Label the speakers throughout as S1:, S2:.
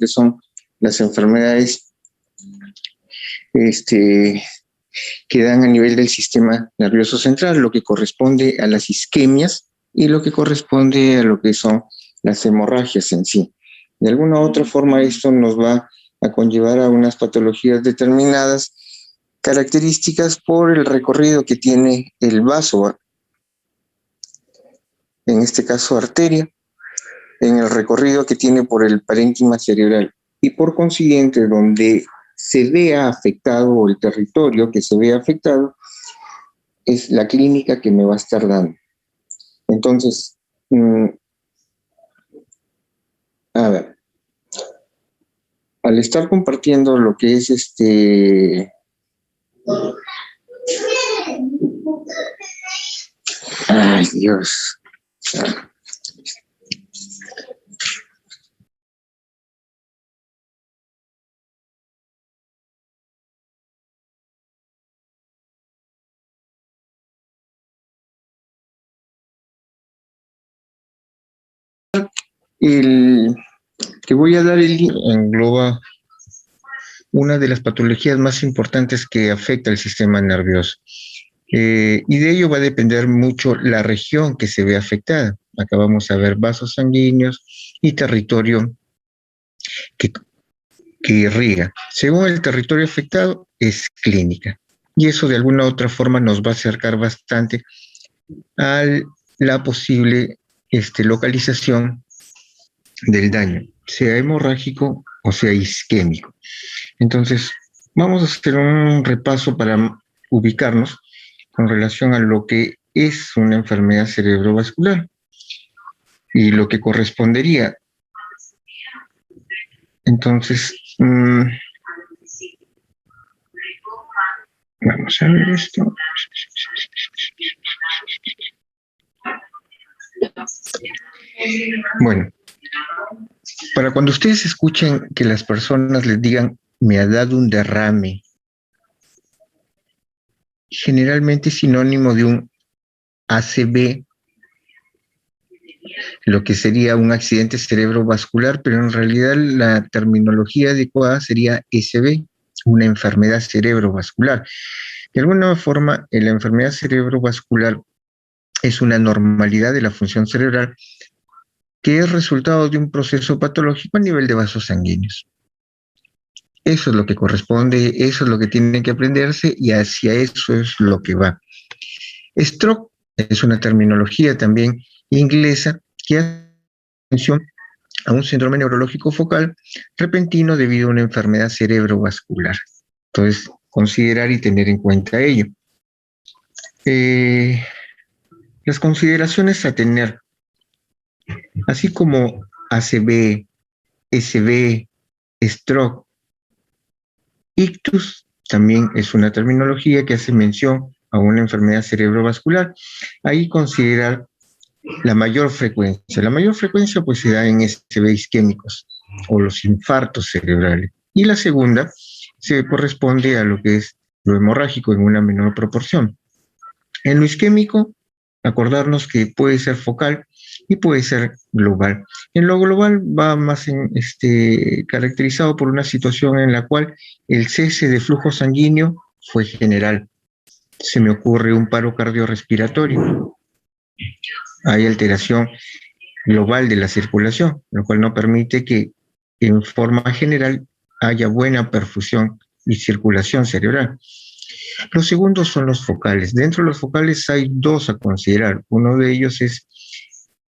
S1: que son las enfermedades que dan a nivel del sistema nervioso central, lo que corresponde a las isquemias y lo que corresponde a lo que son las hemorragias en sí. De alguna u otra forma, esto nos va a conllevar a unas patologías determinadas, características por el recorrido que tiene el vaso, en este caso arteria, en el recorrido que tiene por el parénquima cerebral. Y por consiguiente, donde se vea afectado, o el territorio que se vea afectado, es la clínica que me va a estar dando. Entonces, a ver, al estar compartiendo lo que es ay, Dios. El que voy a dar engloba una de las patologías más importantes que afecta al sistema nervioso. Y de ello va a depender mucho la región que se ve afectada. Acá vamos a ver vasos sanguíneos y territorio que irriga. Según el territorio afectado, es clínica. Y eso de alguna u otra forma nos va a acercar bastante a la posible localización del daño, sea hemorrágico o sea isquémico. Entonces, vamos a hacer un repaso para ubicarnos con relación a lo que es una enfermedad cerebrovascular y lo que correspondería. Entonces, vamos a ver esto. Bueno, para cuando ustedes escuchen que las personas les digan, me ha dado un derrame, generalmente es sinónimo de un ACV, lo que sería un accidente cerebrovascular, pero en realidad la terminología adecuada sería SB, una enfermedad cerebrovascular. De alguna forma, la enfermedad cerebrovascular es una anormalidad de la función cerebral que es resultado de un proceso patológico a nivel de vasos sanguíneos. Eso es lo que corresponde, eso es lo que tienen que aprenderse y hacia eso es lo que va. Stroke es una terminología también inglesa que hace mención a un síndrome neurológico focal repentino debido a una enfermedad cerebrovascular. Entonces, considerar y tener en cuenta ello. Las consideraciones a tener, así como ACV, SB, stroke, ictus, también es una terminología que hace mención a una enfermedad cerebrovascular. Ahí considerar la mayor frecuencia. La mayor frecuencia pues se da en SB isquémicos o los infartos cerebrales. Y la segunda se corresponde a lo que es lo hemorrágico en una menor proporción. En lo isquémico, acordarnos que puede ser focal y puede ser global. En lo global va más caracterizado por una situación en la cual el cese de flujo sanguíneo fue general. Se me ocurre un paro cardiorrespiratorio. Hay alteración global de la circulación, lo cual no permite que en forma general haya buena perfusión y circulación cerebral. Los segundos son los focales. Dentro de los focales hay dos a considerar. Uno de ellos es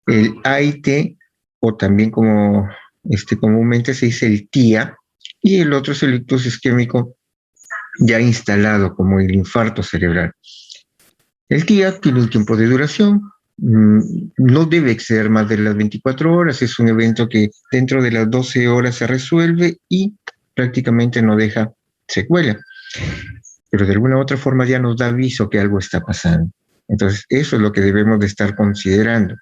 S1: el AIT, o también como comúnmente se dice el TIA, y el otro es el ictus isquémico ya instalado como el infarto cerebral. El TIA tiene un tiempo de duración, no debe exceder más de las 24 horas, es un evento que dentro de las 12 horas se resuelve y prácticamente no deja secuela, pero de alguna u otra forma ya nos da aviso que algo está pasando. Entonces, eso es lo que debemos de estar considerando.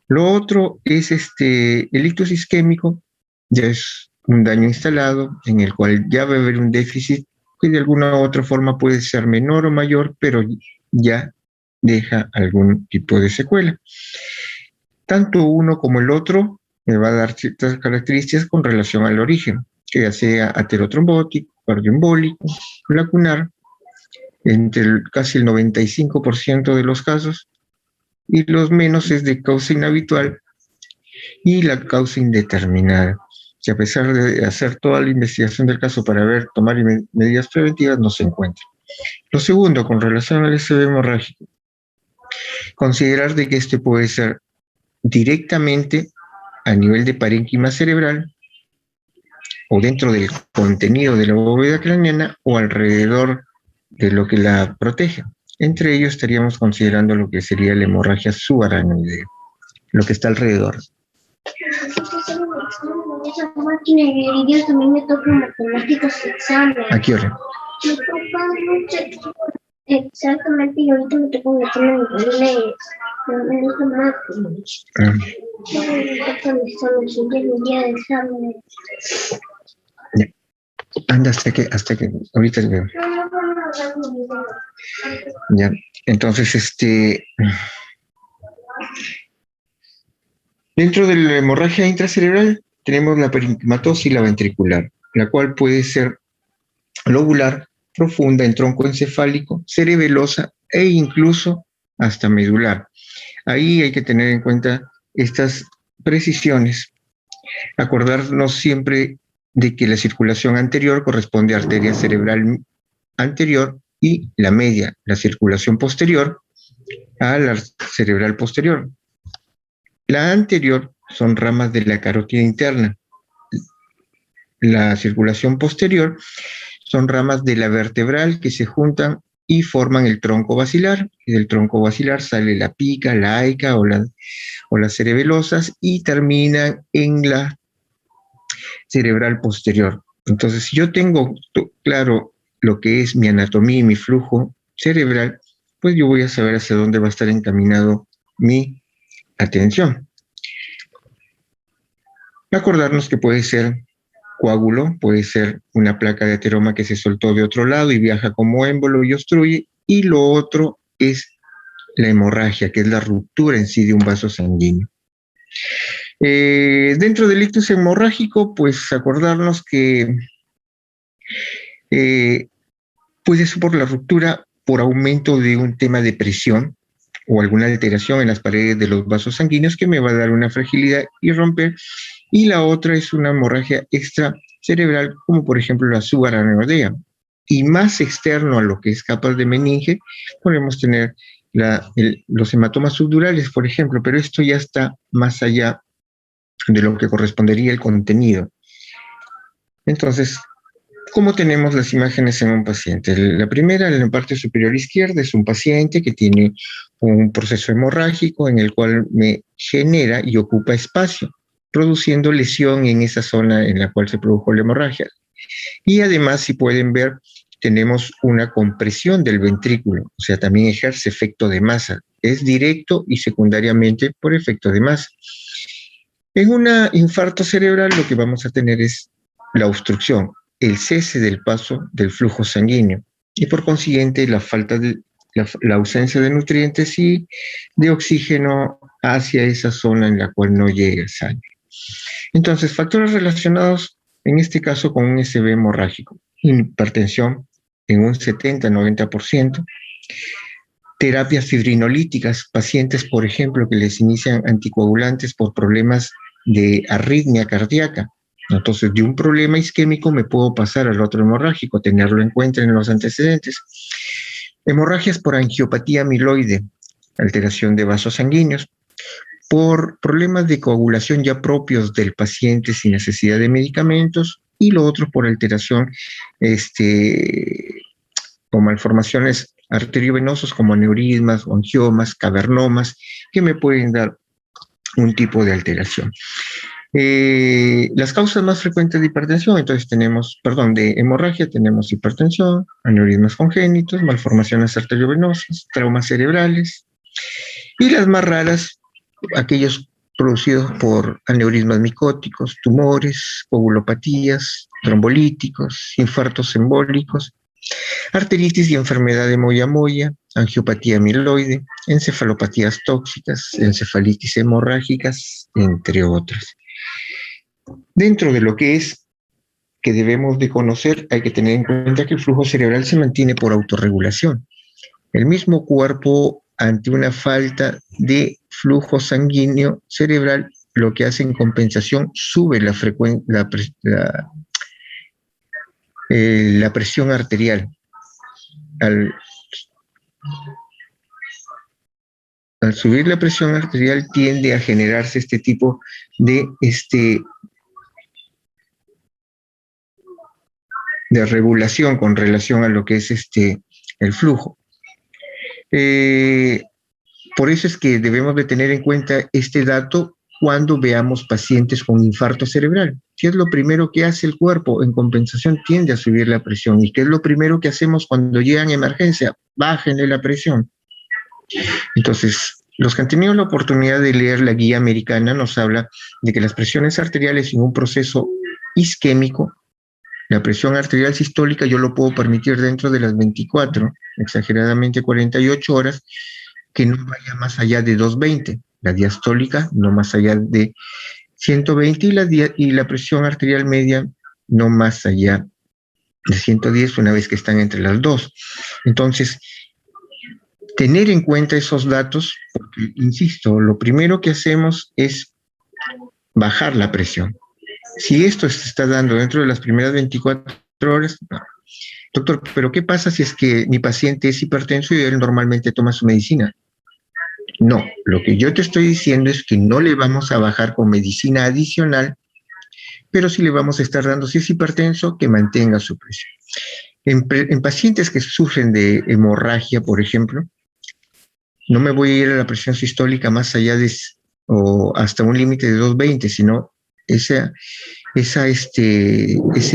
S1: Lo otro es el ictus isquémico, ya es un daño instalado en el cual ya va a haber un déficit que de alguna u otra forma puede ser menor o mayor, pero ya deja algún tipo de secuela. Tanto uno como el otro me va a dar ciertas características con relación al origen, que ya sea aterotrombótico, cardioembólico, lacunar, casi el 95% de los casos, y los menos es de causa inhabitual y la causa indeterminada, que a pesar de hacer toda la investigación del caso para tomar medidas preventivas, no se encuentra. Lo segundo, con relación al SB hemorrágico, considerar de que este puede ser directamente a nivel de parénquima cerebral o dentro del contenido de la bóveda craneana o alrededor de lo que la protege. Entre ellos estaríamos considerando lo que sería la hemorragia subaracnoidea, lo que está alrededor.
S2: Esa máquina de videos también me toca matemáticos exámenes.
S1: ¿A qué hora?
S2: Me toca, no sé exactamente, y ahorita me toca un examen de matemáticas.
S1: Anda hasta que ahorita veo. Ya, entonces dentro de la hemorragia intracerebral tenemos la parenquimatosis y la ventricular, la cual puede ser lobular, profunda en tronco encefálico, cerebelosa e incluso hasta medular. Ahí hay que tener en cuenta estas precisiones, acordarnos siempre de que la circulación anterior corresponde a arteria cerebral anterior y la media, la circulación posterior, a la cerebral posterior. La anterior son ramas de la carótida interna. La circulación posterior son ramas de la vertebral que se juntan y forman el tronco basilar. Y del tronco basilar sale la pica, la aica o las cerebelosas y terminan en la cerebral posterior. Entonces, si yo tengo claro lo que es mi anatomía y mi flujo cerebral, pues yo voy a saber hacia dónde va a estar encaminado mi atención. Acordarnos que puede ser coágulo, puede ser una placa de ateroma que se soltó de otro lado y viaja como émbolo y obstruye, y lo otro es la hemorragia, que es la ruptura en sí de un vaso sanguíneo. Dentro del ictus hemorrágico, pues acordarnos que puede ser por la ruptura por aumento de un tema de presión o alguna alteración en las paredes de los vasos sanguíneos que me va a dar una fragilidad y romper, y la otra es una hemorragia extracerebral, como por ejemplo la subaracnoidea. Y más externo a lo que es capaz de meninge, podemos tener los hematomas subdurales, por ejemplo, pero esto ya está más allá de lo que correspondería el contenido. Entonces, ¿cómo tenemos las imágenes en un paciente? La primera, en la parte superior izquierda, es un paciente que tiene un proceso hemorrágico en el cual me genera y ocupa espacio, produciendo lesión en esa zona en la cual se produjo la hemorragia. Y además, si pueden ver, tenemos una compresión del ventrículo, o sea, también ejerce efecto de masa. Es directo y secundariamente por efecto de masa. En un infarto cerebral lo que vamos a tener es la obstrucción, el cese del paso del flujo sanguíneo y por consiguiente la falta de la ausencia de nutrientes y de oxígeno hacia esa zona en la cual no llega sangre. Entonces, factores relacionados en este caso con un SB hemorrágico: hipertensión en un 70-90%, terapias fibrinolíticas, pacientes, por ejemplo, que les inician anticoagulantes por problemas de arritmia cardíaca. Entonces, de un problema isquémico me puedo pasar al otro hemorrágico, tenerlo en cuenta en los antecedentes. Hemorragias por angiopatía amiloide, alteración de vasos sanguíneos, por problemas de coagulación ya propios del paciente sin necesidad de medicamentos, y lo otro por alteración o malformaciones arteriovenosos como aneurismas, angiomas, cavernomas, que me pueden dar un tipo de alteración. Las causas más frecuentes de hipertensión, entonces de hemorragia, tenemos hipertensión, aneurismas congénitos, malformaciones arteriovenosas, traumas cerebrales, y las más raras, aquellos producidos por aneurismas micóticos, tumores, coagulopatías, trombolíticos, infartos embólicos, arteritis y enfermedad de moya-moya, angiopatía amiloide, encefalopatías tóxicas, encefalitis hemorrágicas, entre otras. Dentro de lo que debemos de conocer, hay que tener en cuenta que el flujo cerebral se mantiene por autorregulación. El mismo cuerpo, ante una falta de flujo sanguíneo cerebral, lo que hace en compensación, sube la presión arterial. Al subir la presión arterial tiende a generarse este tipo de regulación con relación a lo que es el flujo. Por eso es que debemos de tener en cuenta este dato cuando veamos pacientes con infarto cerebral. ¿Qué es lo primero que hace el cuerpo? En compensación tiende a subir la presión. ¿Y qué es lo primero que hacemos cuando llegan a emergencia? Bájenle la presión. Entonces, los que han tenido la oportunidad de leer la guía americana nos habla de que las presiones arteriales en un proceso isquémico, la presión arterial sistólica yo lo puedo permitir dentro de las 24, exageradamente 48 horas, que no vaya más allá de 220, la diastólica no más allá de 120 y la presión arterial media no más allá de 110 una vez que están entre las dos. Entonces, tener en cuenta esos datos, porque, insisto, lo primero que hacemos es bajar la presión. Si esto se está dando dentro de las primeras 24 horas, no. Doctor, pero ¿qué pasa si es que mi paciente es hipertenso y él normalmente toma su medicina? No, lo que yo te estoy diciendo es que no le vamos a bajar con medicina adicional, pero sí le vamos a estar dando, si es hipertenso, que mantenga su presión. En pacientes que sufren de hemorragia, por ejemplo, no me voy a ir a la presión sistólica más allá de o hasta un límite de 220, sino ese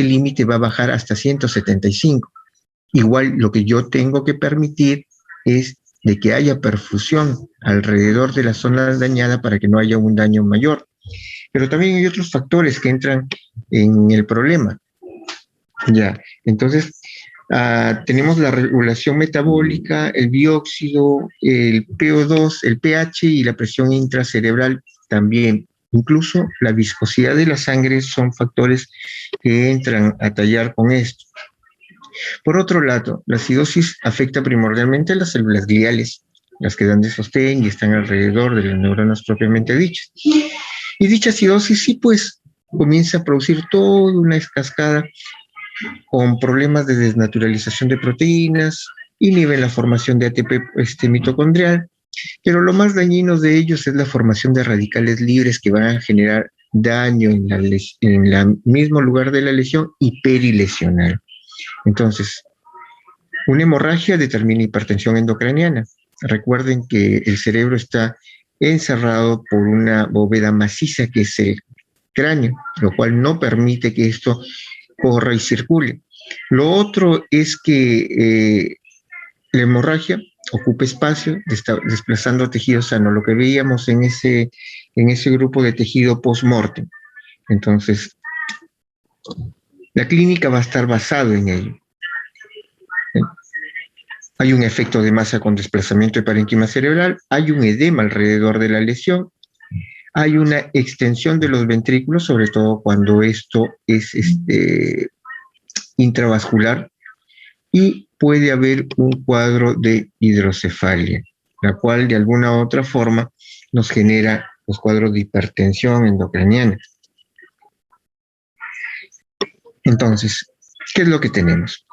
S1: límite va a bajar hasta 175. Igual lo que yo tengo que permitir es de que haya perfusión alrededor de la zona dañada para que no haya un daño mayor. Pero también hay otros factores que entran en el problema. Ya, entonces tenemos la regulación metabólica, el bióxido, el PO2, el pH y la presión intracerebral también. Incluso la viscosidad de la sangre son factores que entran a tallar con esto. Por otro lado, la acidosis afecta primordialmente a las células gliales, las que dan de sostén y están alrededor de las neuronas propiamente dichas. Y dicha acidosis sí, pues, comienza a producir toda una cascada con problemas de desnaturalización de proteínas, inhiben la formación de ATP mitocondrial, pero lo más dañino de ellos es la formación de radicales libres que van a generar daño en el mismo lugar de la lesión y perilesional. Entonces, una hemorragia determina hipertensión endocraniana. Recuerden que el cerebro está encerrado por una bóveda maciza que es el cráneo, lo cual no permite que esto corra y circule. Lo otro es que la hemorragia ocupa espacio, desplazando tejido sano, lo que veíamos en ese grupo de tejido post-mortem. Entonces, la clínica va a estar basada en ello. Hay un efecto de masa con desplazamiento de parénquima cerebral, hay un edema alrededor de la lesión, hay una extensión de los ventrículos, sobre todo cuando esto es intravascular, y puede haber un cuadro de hidrocefalia, la cual de alguna u otra forma nos genera los cuadros de hipertensión endocraniana. Entonces, ¿qué es lo que tenemos?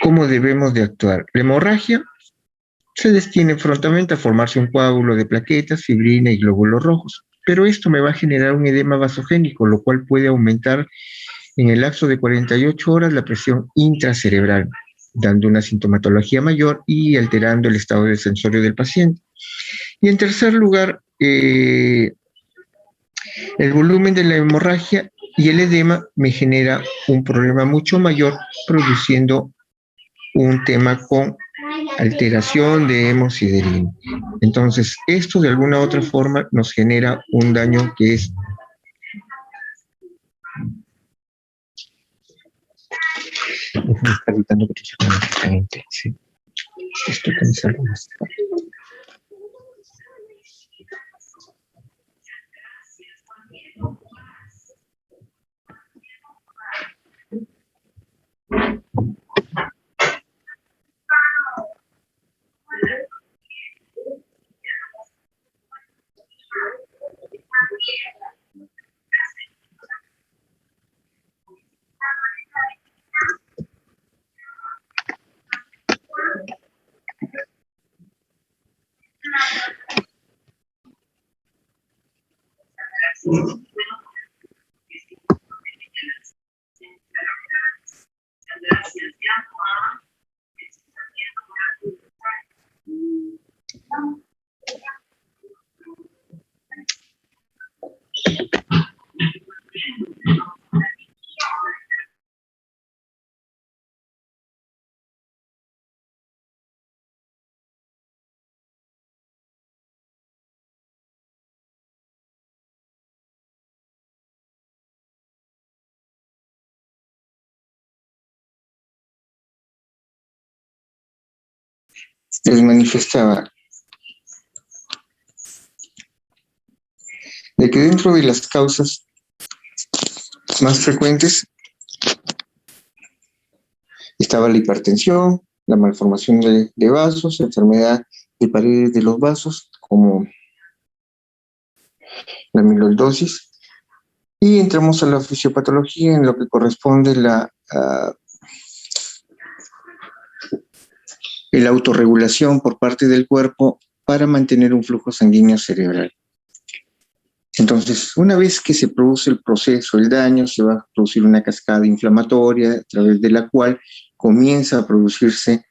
S1: ¿Cómo debemos de actuar? La hemorragia se destiene frontalmente a formarse un coágulo de plaquetas, fibrina y glóbulos rojos, pero esto me va a generar un edema vasogénico, lo cual puede aumentar en el lapso de 48 horas la presión intracerebral, dando una sintomatología mayor y alterando el estado del sensorio del paciente. Y en tercer lugar, el volumen de la hemorragia y el edema me genera un problema mucho mayor, produciendo un tema con alteración de hemosiderina. Entonces, esto de alguna u otra forma nos genera un daño que es está evitando que te llamen sí. Estoy pensando más. Les manifestaba de que dentro de las causas más frecuentes estaba la hipertensión, la malformación de vasos, enfermedad de paredes de los vasos, como la amiloidosis, y entramos a la fisiopatología en lo que corresponde la autorregulación por parte del cuerpo para mantener un flujo sanguíneo cerebral. Entonces, una vez que se produce el proceso, el daño, se va a producir una cascada inflamatoria a través de la cual comienza a producirse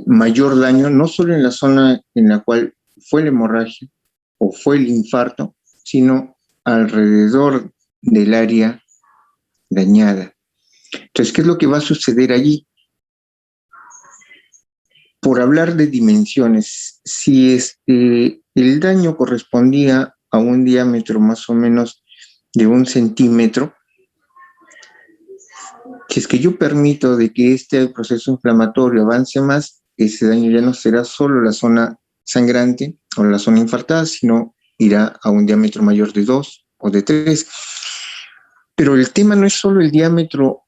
S1: mayor daño, no solo en la zona en la cual fue la hemorragia o fue el infarto, sino alrededor del área dañada. Entonces, ¿qué es lo que va a suceder allí? Por hablar de dimensiones, si el daño correspondía a un diámetro más o menos de 1 centímetro, si es que yo permito de que este proceso inflamatorio avance más, ese daño ya no será solo la zona sangrante o la zona infartada, sino irá a un diámetro mayor de 2 o de 3. Pero el tema no es solo el diámetro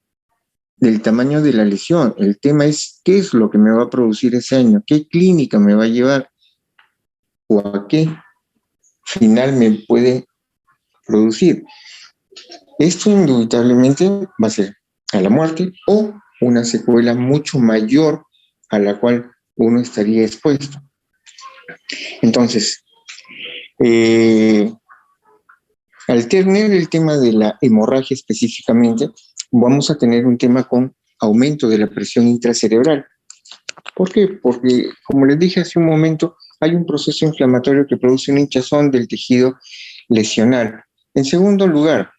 S1: del tamaño de la lesión, el tema es qué es lo que me va a producir ese daño, qué clínica me va a llevar o a qué final me puede producir. Esto indubitablemente va a ser a la muerte o una secuela mucho mayor a la cual uno estaría expuesto. Entonces, al tener el tema de la hemorragia específicamente, vamos a tener un tema con aumento de la presión intracerebral. ¿Por qué? Porque, como les dije hace un momento, hay un proceso inflamatorio que produce una hinchazón del tejido lesional. En segundo lugar,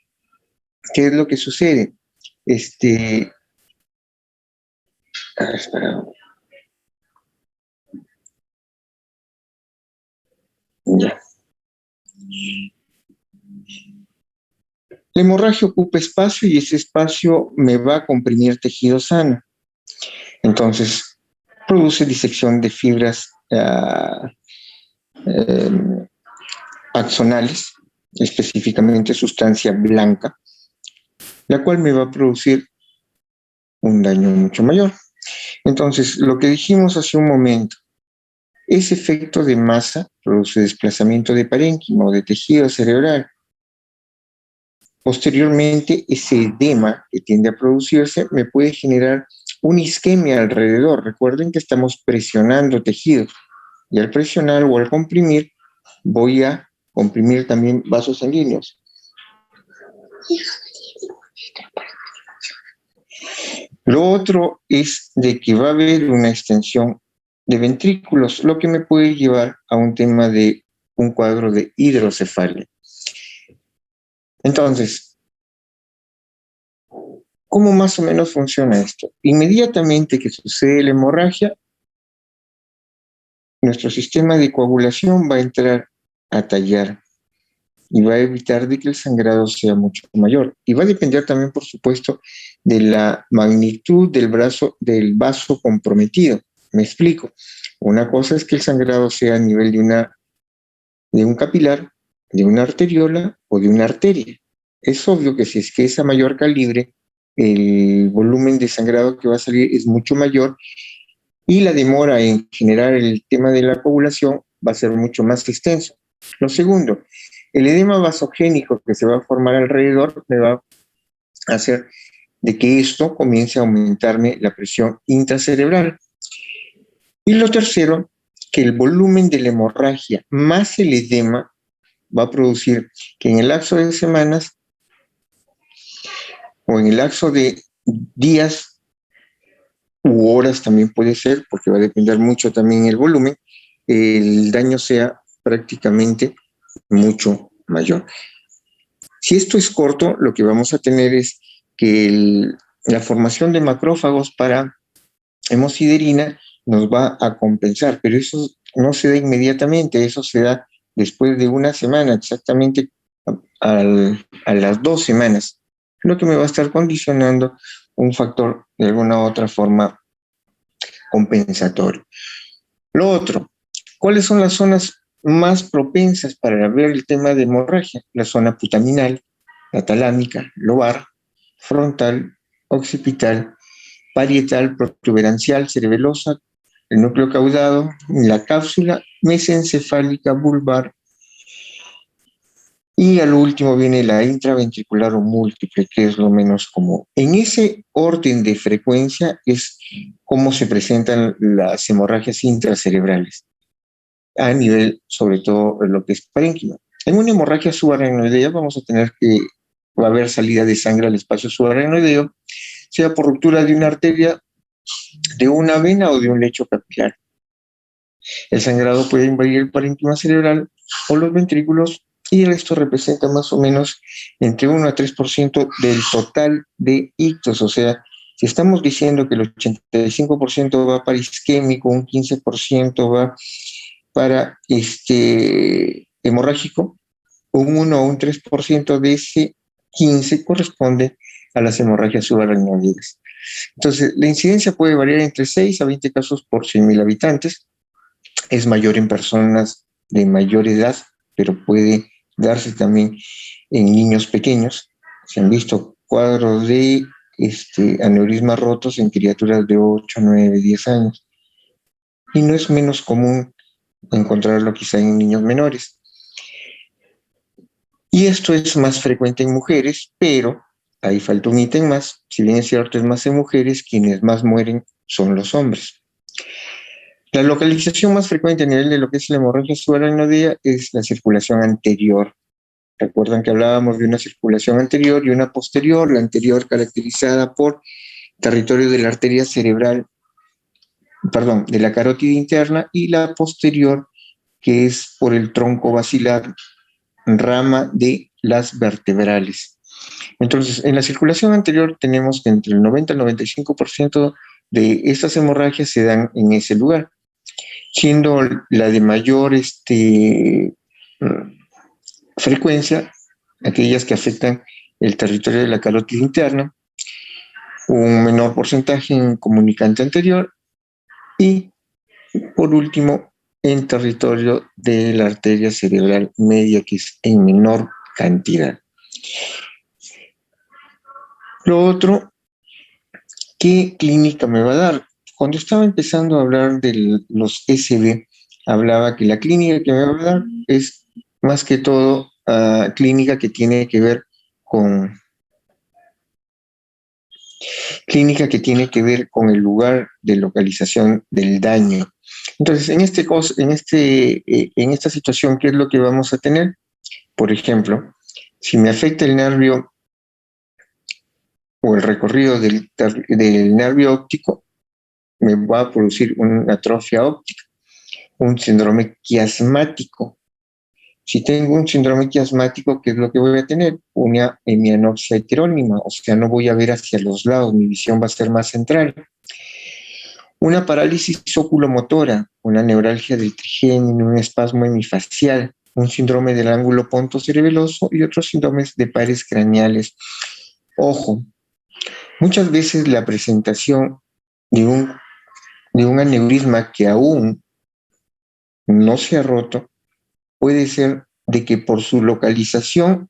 S1: ¿qué es lo que sucede? Ya. La hemorragia ocupa espacio y ese espacio me va a comprimir tejido sano. Entonces, produce disección de fibras axonales, específicamente sustancia blanca, la cual me va a producir un daño mucho mayor. Entonces, lo que dijimos hace un momento, ese efecto de masa produce desplazamiento de parénquima o de tejido cerebral. Posteriormente, ese edema que tiende a producirse me puede generar una isquemia alrededor. Recuerden que estamos presionando tejido y al presionar o al comprimir, voy a comprimir también vasos sanguíneos. Lo otro es de que va a haber una extensión de ventrículos, lo que me puede llevar a un tema de un cuadro de hidrocefalia. Entonces, ¿cómo más o menos funciona esto? Inmediatamente que sucede la hemorragia, nuestro sistema de coagulación va a entrar a tallar y va a evitar de que el sangrado sea mucho mayor. Y va a depender también, por supuesto, de la magnitud del vaso comprometido. Me explico. Una cosa es que el sangrado sea a nivel de un capilar, de una arteriola o de una arteria. Es obvio que si es que es a mayor calibre, el volumen de sangrado que va a salir es mucho mayor y la demora en generar el tema de la coagulación va a ser mucho más extenso. Lo segundo, el edema vasogénico que se va a formar alrededor me va a hacer de que esto comience a aumentarme la presión intracerebral. Y lo tercero, que el volumen de la hemorragia más el edema va a producir que en el lapso de semanas o en el lapso de días u horas también puede ser, porque va a depender mucho también el volumen, el daño sea prácticamente mucho mayor. Si esto es corto, lo que vamos a tener es que la formación de macrófagos para hemosiderina nos va a compensar, pero eso no se da inmediatamente, eso se da después de una semana, exactamente a las 2 semanas, lo que me va a estar condicionando un factor de alguna u otra forma compensatorio. Lo otro, ¿cuáles son las zonas más propensas para ver el tema de hemorragia? La zona putaminal, la talámica, lobar, frontal, occipital, parietal, protuberancial, cerebelosa, el núcleo caudado, la cápsula mesencefálica vulvar, y al último viene la intraventricular o múltiple, que es lo menos común. En ese orden de frecuencia es cómo se presentan las hemorragias intracerebrales, a nivel, sobre todo, lo que es parénquima. En una hemorragia subaracnoidea vamos a tener que va a haber salida de sangre al espacio subaracnoideo, sea por ruptura de una arteria, de una vena o de un lecho capilar. El sangrado puede invadir el parénquima cerebral o los ventrículos, y esto representa más o menos entre 1 a 3% del total de ictus. O sea, si estamos diciendo que el 85% va para isquémico, un 15% va para hemorrágico, un 1 o un 3% de ese 15 corresponde a las hemorragias subaracnoideas. Entonces, la incidencia puede variar entre 6 a 20 casos por 100.000 habitantes. Es mayor en personas de mayor edad, pero puede darse también en niños pequeños. Se han visto cuadros de aneurismas rotos en criaturas de 8, 9, 10 años. Y no es menos común encontrarlo quizá en niños menores. Y esto es más frecuente en mujeres, pero ahí falta un ítem más. Si bien es cierto, es más en mujeres, quienes más mueren son los hombres. La localización más frecuente a nivel de lo que es la hemorragia subaracnoidea es la circulación anterior. Recuerdan que hablábamos de una circulación anterior y una posterior, la anterior caracterizada por territorio de la arteria cerebral, perdón, de la carótida interna, y la posterior, que es por el tronco basilar, rama de las vertebrales. Entonces, en la circulación anterior tenemos que entre el 90 al 95% de estas hemorragias se dan en ese lugar, siendo la de mayor frecuencia aquellas que afectan el territorio de la carótida interna, un menor porcentaje en comunicante anterior y, por último, en territorio de la arteria cerebral media, que es en menor cantidad. Lo otro, ¿qué clínica me va a dar? Cuando estaba empezando a hablar de los SB, hablaba que la clínica que me va a dar es más que todo clínica que tiene que ver con el lugar de localización del daño. Entonces, en esta situación, ¿qué es lo que vamos a tener? Por ejemplo, si me afecta el nervio o el recorrido del nervio óptico, me va a producir una atrofia óptica, un síndrome quiasmático. Si tengo un síndrome quiasmático, ¿qué es lo que voy a tener? Una hemianopsia heterónima, o sea, no voy a ver hacia los lados, mi visión va a ser más central. Una parálisis oculomotora, una neuralgia del trigémino, un espasmo hemifacial, un síndrome del ángulo pontocerebeloso y otros síndromes de pares craneales. Ojo, muchas veces la presentación de un aneurisma que aún no se ha roto puede ser de que por su localización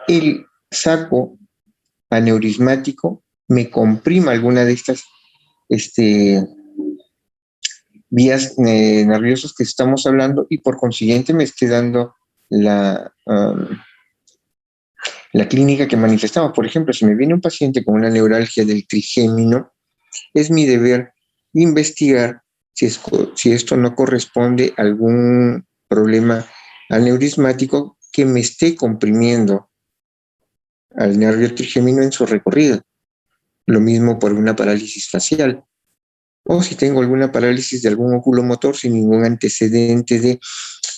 S1: el saco aneurismático me comprima alguna de estas vías nerviosas que estamos hablando, y por consiguiente me esté dando la clínica que manifestaba. Por ejemplo, si me viene un paciente con una neuralgia del trigémino, es mi deber investigar si esto no corresponde a algún problema aneurismático que me esté comprimiendo al nervio trigémino en su recorrido. Lo mismo por una parálisis facial. O si tengo alguna parálisis de algún oculomotor sin ningún antecedente de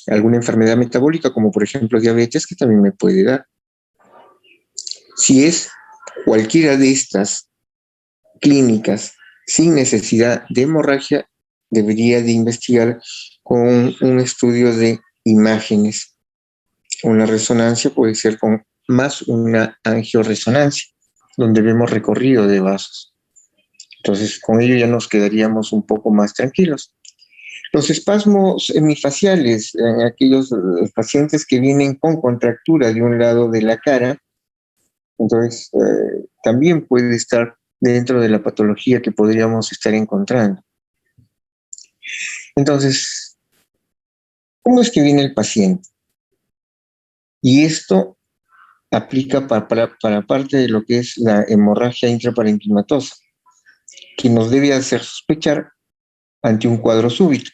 S1: alguna enfermedad metabólica, como por ejemplo diabetes, que también me puede dar. Si es cualquiera de estas clínicas sin necesidad de hemorragia, debería de investigar con un estudio de imágenes. Una resonancia puede ser con más una angioresonancia, donde vemos recorrido de vasos. Entonces, con ello ya nos quedaríamos un poco más tranquilos. Los espasmos hemifaciales, en aquellos pacientes que vienen con contractura de un lado de la cara, entonces también puede estar dentro de la patología que podríamos estar encontrando. Entonces, ¿cómo es que viene el paciente? Y esto aplica para parte de lo que es la hemorragia intraparenquimatosa, que nos debe hacer sospechar ante un cuadro súbito.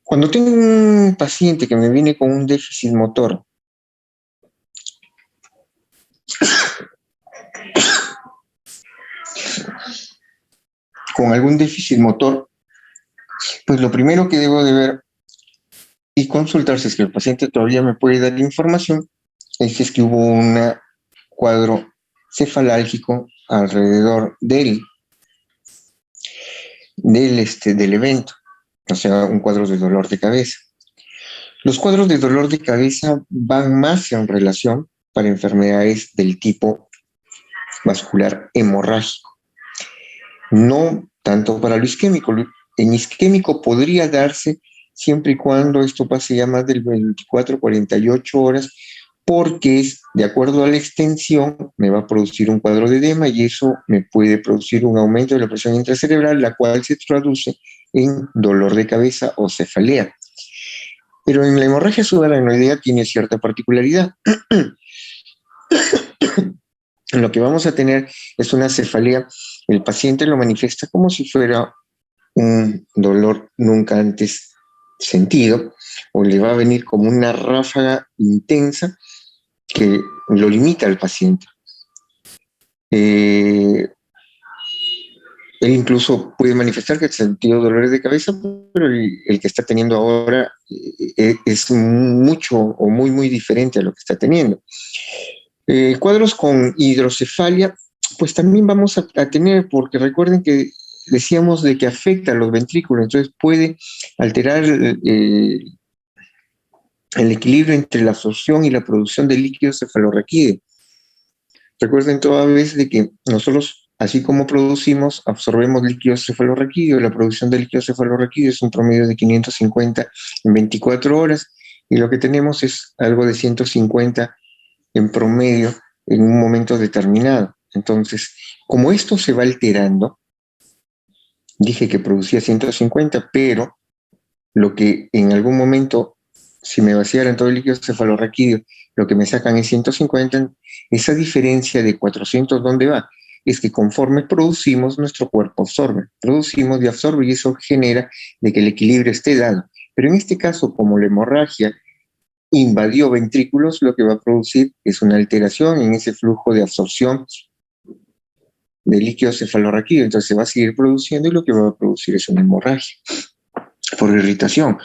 S1: Cuando tengo un paciente que me viene con un déficit motor, pues lo primero que debo de ver y consultar si es que el paciente todavía me puede dar información es si es que hubo un cuadro cefalálgico alrededor del evento, o sea, un cuadro de dolor de cabeza. Los cuadros de dolor de cabeza van más en relación para enfermedades del tipo vascular hemorrágico, no tanto para lo isquémico. En isquémico podría darse siempre y cuando esto pase ya más del 24-48 horas, porque es, de acuerdo a la extensión, me va a producir un cuadro de edema y eso me puede producir un aumento de la presión intracerebral, la cual se traduce en dolor de cabeza o cefalea. Pero en la hemorragia subaracnoidea tiene cierta particularidad. Lo que vamos a tener es una cefalea. El paciente lo manifiesta como si fuera un dolor nunca antes sentido, o le va a venir como una ráfaga intensa que lo limita al paciente. Él incluso puede manifestar que ha sentido dolores de cabeza, pero el que está teniendo ahora es mucho o muy, muy diferente a lo que está teniendo. Cuadros con hidrocefalia, pues también vamos a tener, porque recuerden que decíamos de que afecta a los ventrículos, entonces puede alterar el equilibrio entre la absorción y la producción de líquido cefalorraquídeo. Recuerden toda vez de que nosotros, así como producimos, absorbemos líquido cefalorraquídeo. La producción de líquido cefalorraquídeo es un promedio de 550 en 24 horas y lo que tenemos es algo de 150 en promedio en un momento determinado. Entonces, como esto se va alterando, dije que producía 150, pero lo que en algún momento, si me vaciaran todo el líquido cefalorraquídeo, lo que me sacan es 150, esa diferencia de 400, ¿dónde va? Es que conforme producimos, nuestro cuerpo absorbe, producimos y absorbe, y eso genera de que el equilibrio esté dado. Pero en este caso, como la hemorragia invadió ventrículos, lo que va a producir es una alteración en ese flujo de absorción de líquido cefalorraquídeo, entonces se va a seguir produciendo y lo que va a producir es una hemorragia por irritación.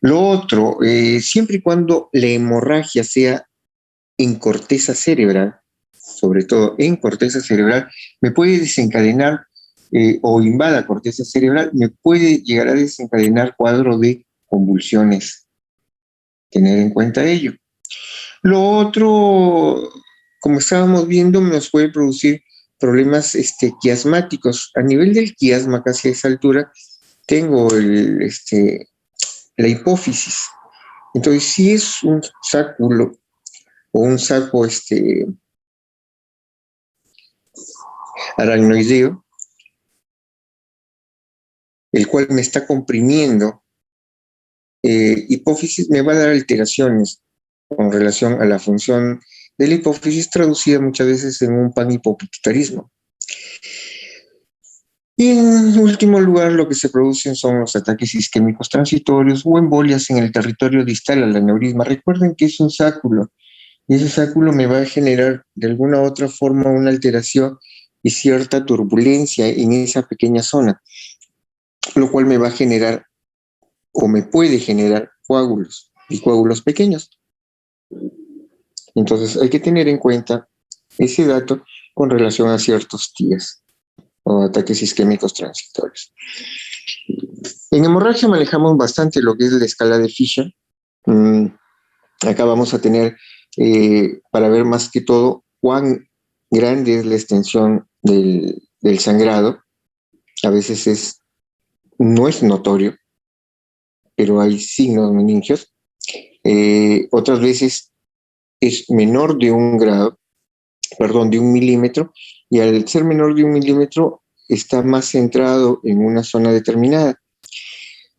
S1: Lo otro, siempre y cuando la hemorragia sea en corteza cerebral, sobre todo en corteza cerebral, me puede desencadenar o invada corteza cerebral, me puede llegar a desencadenar cuadro de convulsiones. Tener en cuenta ello. Lo otro, como estábamos viendo, nos puede producir problemas quiasmáticos. A nivel del quiasma, casi a esa altura, tengo la hipófisis. Entonces, si es un sáculo o un saco aracnoideo, el cual me está comprimiendo, hipófisis me va a dar alteraciones con relación a la función de la hipófisis, traducida muchas veces en un panhipopituitarismo. Y en último lugar, lo que se producen son los ataques isquémicos transitorios o embolias en el territorio distal al aneurisma. Recuerden que es un sáculo, y ese sáculo me va a generar de alguna u otra forma una alteración y cierta turbulencia en esa pequeña zona, lo cual me va a generar o me puede generar coágulos y coágulos pequeños. Entonces hay que tener en cuenta ese dato con relación a ciertos TIAs o ataques isquémicos transitorios. En hemorragia manejamos bastante lo que es la escala de Fisher. Acá vamos a tener, para ver más que todo cuán grande es la extensión del sangrado. A veces no es notorio, pero hay signos meningios. Otras veces es menor de 1 grado, perdón, de 1 milímetro, y al ser menor de 1 milímetro está más centrado en una zona determinada.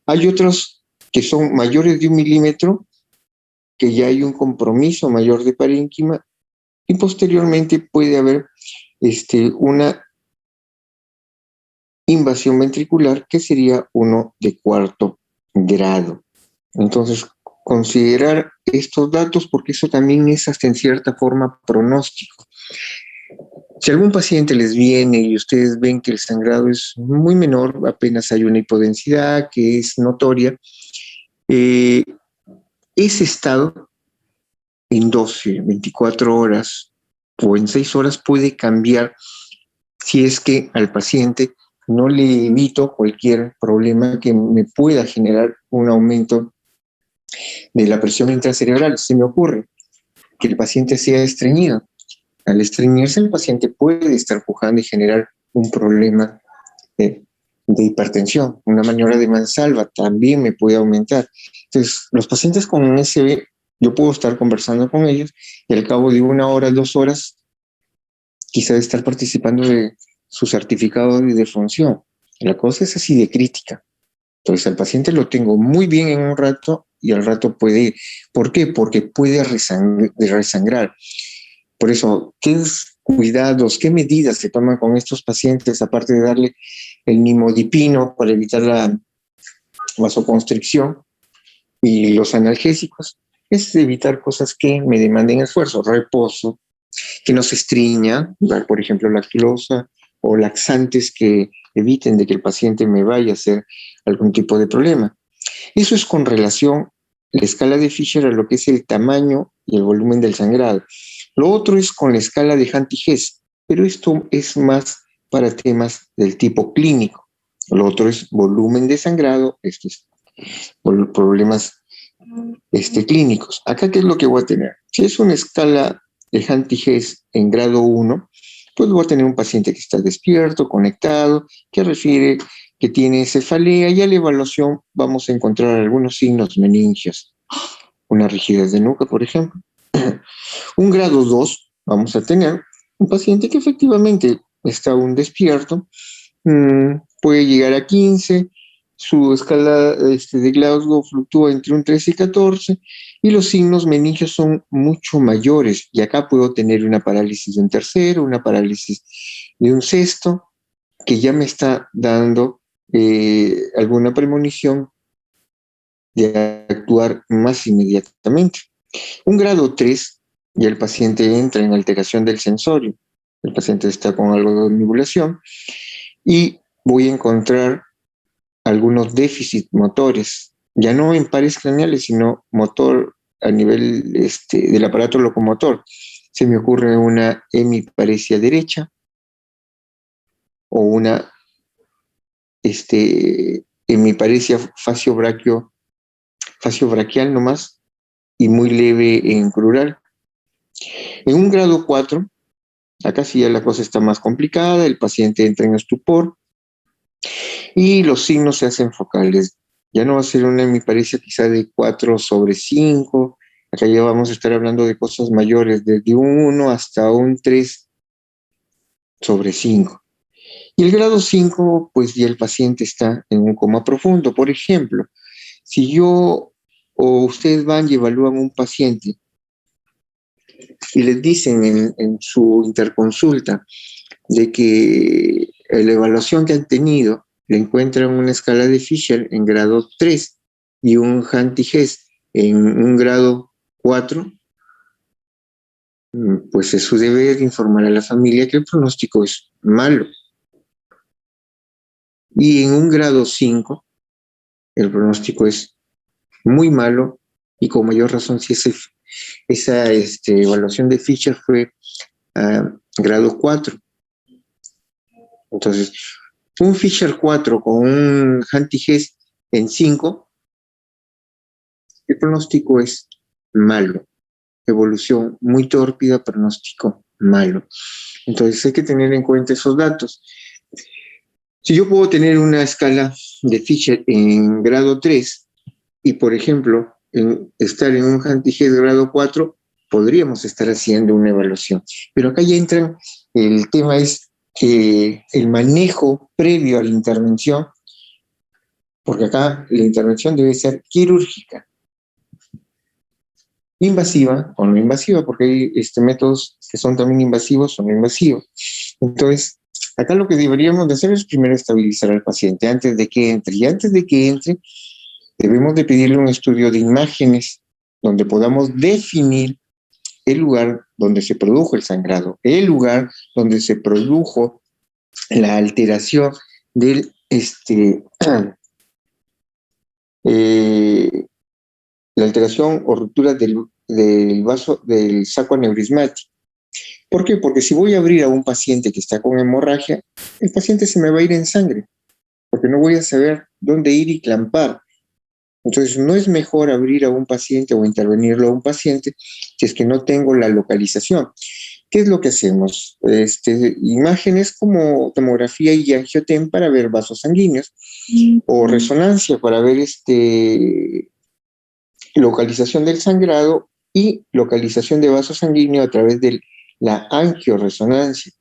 S1: Hay otros que son mayores de 1 milímetro, que ya hay un compromiso mayor de parénquima, y posteriormente puede haber una invasión ventricular, que sería uno de 4 grado. Entonces, considerar estos datos, porque eso también es hasta en cierta forma pronóstico. Si algún paciente les viene y ustedes ven que el sangrado es muy menor, apenas hay una hipodensidad que es notoria, ese estado en 12, 24 horas o en 6 horas puede cambiar si es que al paciente no le evito cualquier problema que me pueda generar un aumento de la presión intracerebral. Se me ocurre que el paciente sea estreñido. Al estreñirse, el paciente puede estar pujando y generar un problema de hipertensión. Una maniobra de Mansalva también me puede aumentar. Entonces, los pacientes con SB, yo puedo estar conversando con ellos y al cabo de 1 hora, 2 horas, quizá estar participando de su certificado de defunción. La cosa es así de crítica. Entonces, al paciente lo tengo muy bien en un rato y al rato puede ir. ¿Por qué? Porque puede resangrar. Por eso, ¿qué cuidados, qué medidas se toman con estos pacientes, aparte de darle el nimodipino para evitar la vasoconstricción y los analgésicos? Es evitar cosas que me demanden esfuerzo, reposo, que no se estriña, por ejemplo, lactosa o laxantes que eviten de que el paciente me vaya a hacer algún tipo de problema. Eso es con relación la escala de Fisher a lo que es el tamaño y el volumen del sangrado. Lo otro es con la escala de Hanty-Hess, pero esto es más para temas del tipo clínico. Lo otro es volumen de sangrado, esto es problemas clínicos. Acá, ¿qué es lo que voy a tener? Si es una escala de Hanty-Hess en grado 1, pues voy a tener un paciente que está despierto, conectado, que refiere que tiene cefalea, y a la evaluación vamos a encontrar algunos signos meningios, una rigidez de nuca, por ejemplo. Un grado 2, vamos a tener un paciente que efectivamente está aún despierto, puede llegar a 15, su escala de Glasgow fluctúa entre un 13 y 14, y los signos meningios son mucho mayores, y acá puedo tener una parálisis de un tercero, una parálisis de un sexto, que ya me está dando alguna premonición de actuar más inmediatamente. Un grado 3, y el paciente entra en alteración del sensorio, el paciente está con algo de omnibulación, y voy a encontrar algunos déficits motores, ya no en pares craneales, sino motor a nivel del aparato locomotor. Se me ocurre una hemiparesia derecha o una hemiparesia faciobraquial nomás, y muy leve en crural. En un grado 4, acá sí ya la cosa está más complicada, el paciente entra en estupor y los signos se hacen focales. Ya no va a ser una hemiparesia quizá de 4/5, acá ya vamos a estar hablando de cosas mayores, desde un 1 hasta un 3/5. Y el grado 5, pues ya el paciente está en un coma profundo. Por ejemplo, si yo o ustedes van y evalúan un paciente y les dicen en su interconsulta de que la evaluación que han tenido, le encuentran una escala de Fisher en grado 3 y un Hanti-Hess en un grado 4, pues es su deber informar a la familia que el pronóstico es malo. Y en un grado 5, el pronóstico es muy malo y con mayor razón si esa evaluación de Fisher fue grado 4. Entonces, un Fisher 4 con un Hanti-Hess en 5, el pronóstico es malo. Evolución muy tórpida, pronóstico malo. Entonces hay que tener en cuenta esos datos. Si yo puedo tener una escala de Fisher en grado 3 y, por ejemplo, estar en un Hanti-Hess grado 4, podríamos estar haciendo una evaluación. Pero acá ya entran, el tema es el manejo previo a la intervención, porque acá la intervención debe ser quirúrgica. Invasiva o no invasiva, porque hay métodos que son también invasivos o no invasivos. Entonces, acá lo que deberíamos de hacer es primero estabilizar al paciente antes de que entre. Y antes de que entre, debemos de pedirle un estudio de imágenes donde podamos definir el lugar donde se produjo el sangrado, el lugar donde se produjo la alteración del la alteración o ruptura del vaso del saco aneurismático. ¿Por qué? Porque si voy a abrir a un paciente que está con hemorragia, el paciente se me va a ir en sangre, porque no voy a saber dónde ir y clampar. Entonces, no es mejor abrir a un paciente o intervenirlo a un paciente si es que no tengo la localización. ¿Qué es lo que hacemos? Imágenes como tomografía y angiotem para ver vasos sanguíneos, o resonancia para ver localización del sangrado y localización de vaso sanguíneo a través de la angioresonancia.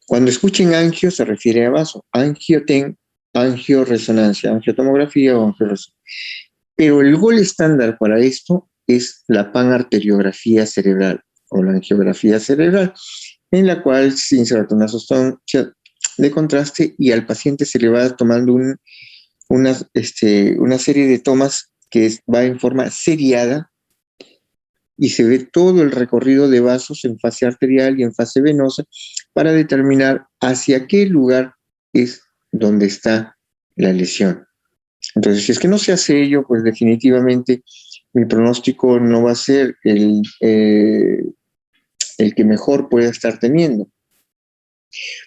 S1: Cuando escuchen angio se refiere a vaso, angiotem, angioresonancia, angiotomografía o angioresonancia. Pero el gol estándar para esto es la panarteriografía cerebral o la angiografía cerebral, en la cual se inserta una sustancia de contraste y al paciente se le va tomando una serie de tomas que va en forma seriada y se ve todo el recorrido de vasos en fase arterial y en fase venosa para determinar hacia qué lugar es donde está la lesión. Entonces, si es que no se hace ello, pues definitivamente mi pronóstico no va a ser el que mejor pueda estar teniendo.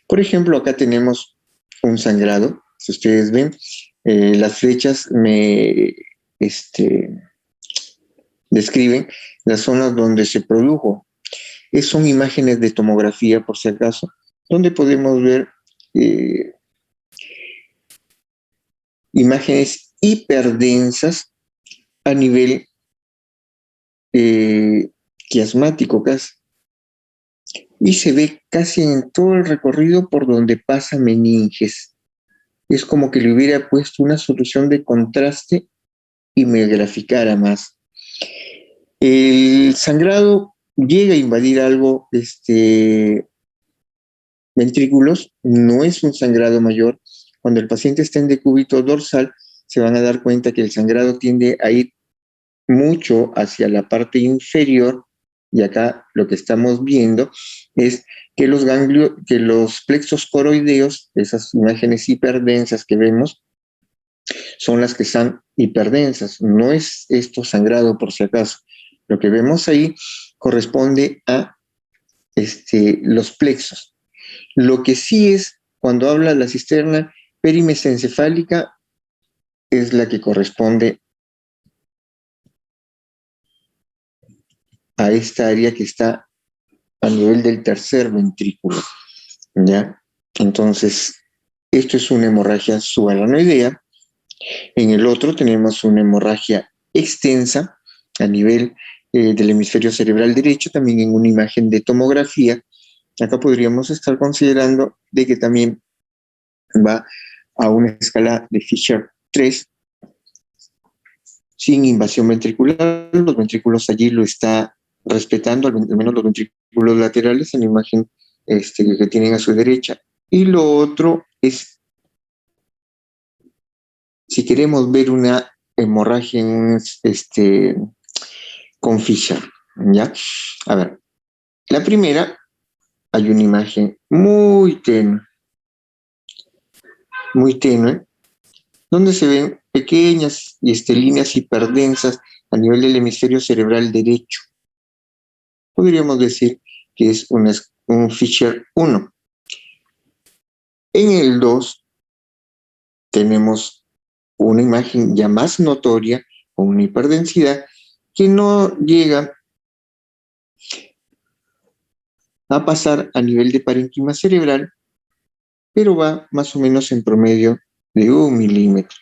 S1: Por ejemplo, acá tenemos un sangrado. Si ustedes ven, las flechas me describen las zonas donde se produjo. Son imágenes de tomografía, por si acaso, donde podemos ver imágenes hiperdensas a nivel quiasmático casi. Y se ve casi en todo el recorrido por donde pasa meninges. Es como que le hubiera puesto una solución de contraste y me graficara más. El sangrado llega a invadir algo, ventrículos, no es un sangrado mayor. Cuando el paciente está en decúbito dorsal, se van a dar cuenta que el sangrado tiende a ir mucho hacia la parte inferior, y acá lo que estamos viendo es que los plexos coroideos, esas imágenes hiperdensas que vemos, son las que están hiperdensas. No es esto sangrado por si acaso. Lo que vemos ahí corresponde a los plexos. Lo que sí es, cuando habla la cisterna perimesencefálica, es la que corresponde a esta área que está a nivel del tercer ventrículo, ¿ya? Entonces, esto es una hemorragia subaranoidea. En el otro tenemos una hemorragia extensa a nivel del hemisferio cerebral derecho, también en una imagen de tomografía. Acá podríamos estar considerando de que también va a una escala de Fisher 3, sin invasión ventricular. Los ventrículos allí lo está respetando, al menos los ventrículos laterales en la imagen que tienen a su derecha, Y lo otro es, si queremos ver una hemorragia con Fisher, ¿ya? A ver, la primera, hay una imagen muy tenue, donde se ven pequeñas líneas hiperdensas a nivel del hemisferio cerebral derecho. Podríamos decir que es un Fisher 1. En el 2 tenemos una imagen ya más notoria, con una hiperdensidad, que no llega a pasar a nivel de parénquima cerebral, pero va más o menos en promedio de 1 milímetro.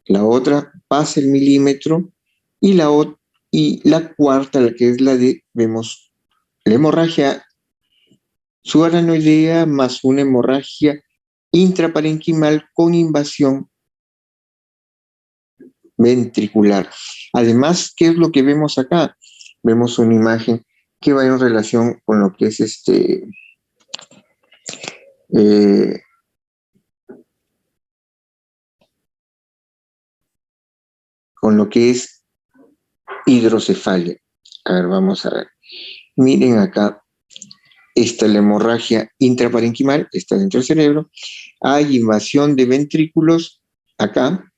S1: La otra pasa el milímetro y la cuarta, la que es vemos la hemorragia subaranoidea más una hemorragia intraparenquimal con invasión ventricular. Además, ¿qué es lo que vemos acá? Vemos una imagen que va en relación con lo que es con lo que es hidrocefalia. A ver, vamos a ver. Miren acá, esta es la hemorragia intraparenquimal, está dentro del cerebro. Hay invasión de ventrículos acá,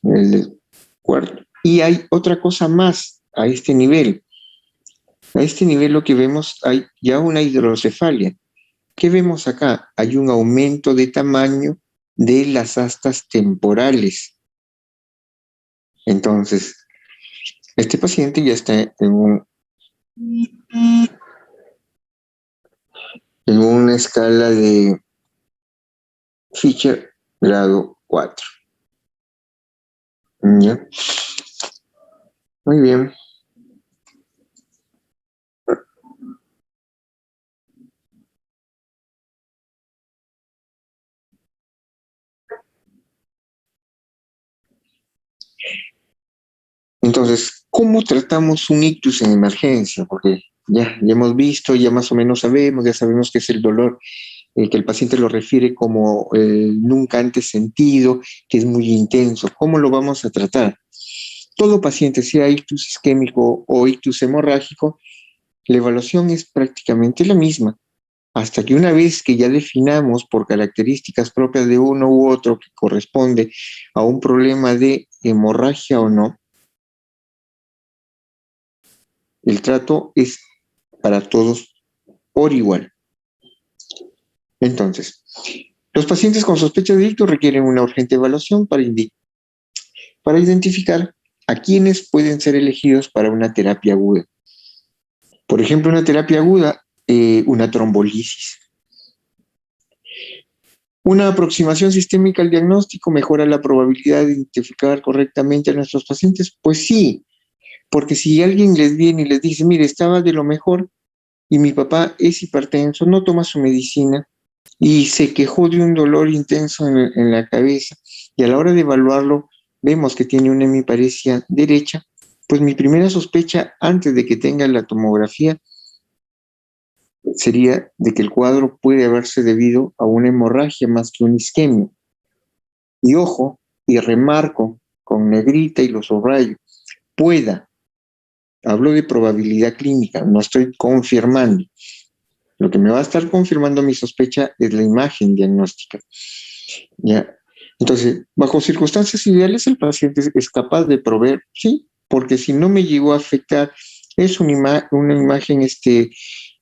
S1: en el cuarto. Y hay otra cosa más a este nivel. A este nivel lo que vemos, hay ya una hidrocefalia. ¿Qué vemos acá? Hay un aumento de tamaño de las astas temporales. Entonces, este paciente ya está en una escala de Fisher grado 4. ¿Ya? Muy bien. Entonces, ¿cómo tratamos un ictus en emergencia? Porque ya hemos visto, ya más o menos sabemos, ya sabemos que es el dolor, que el paciente lo refiere como nunca antes sentido, que es muy intenso. ¿Cómo lo vamos a tratar? Todo paciente, sea ictus isquémico o ictus hemorrágico, la evaluación es prácticamente la misma, hasta que una vez que ya definamos por características propias de uno u otro que corresponde a un problema de hemorragia o no, el trato es para todos por igual. Entonces, los pacientes con sospecha de ictus requieren una urgente evaluación para identificar a quienes pueden ser elegidos para una terapia aguda. Por ejemplo, una terapia aguda, una trombolisis. Una aproximación sistémica al diagnóstico mejora la probabilidad de identificar correctamente a nuestros pacientes. Pues sí, porque si alguien les viene y les dice, mire, estaba de lo mejor y mi papá es hipertenso, no toma su medicina y se quejó de un dolor intenso en la cabeza y a la hora de evaluarlo vemos que tiene una hemiparesia derecha, pues mi primera sospecha antes de que tenga la tomografía sería de que el cuadro puede haberse debido a una hemorragia más que una isquemia. Y ojo, y remarco con negrita y lo subrayo, pueda, hablo de probabilidad clínica, no estoy confirmando. Lo que me va a estar confirmando mi sospecha es la imagen diagnóstica. ¿Ya? Entonces, bajo circunstancias ideales, el paciente es capaz de proveer, sí, porque si no me llegó a afectar, es una imagen,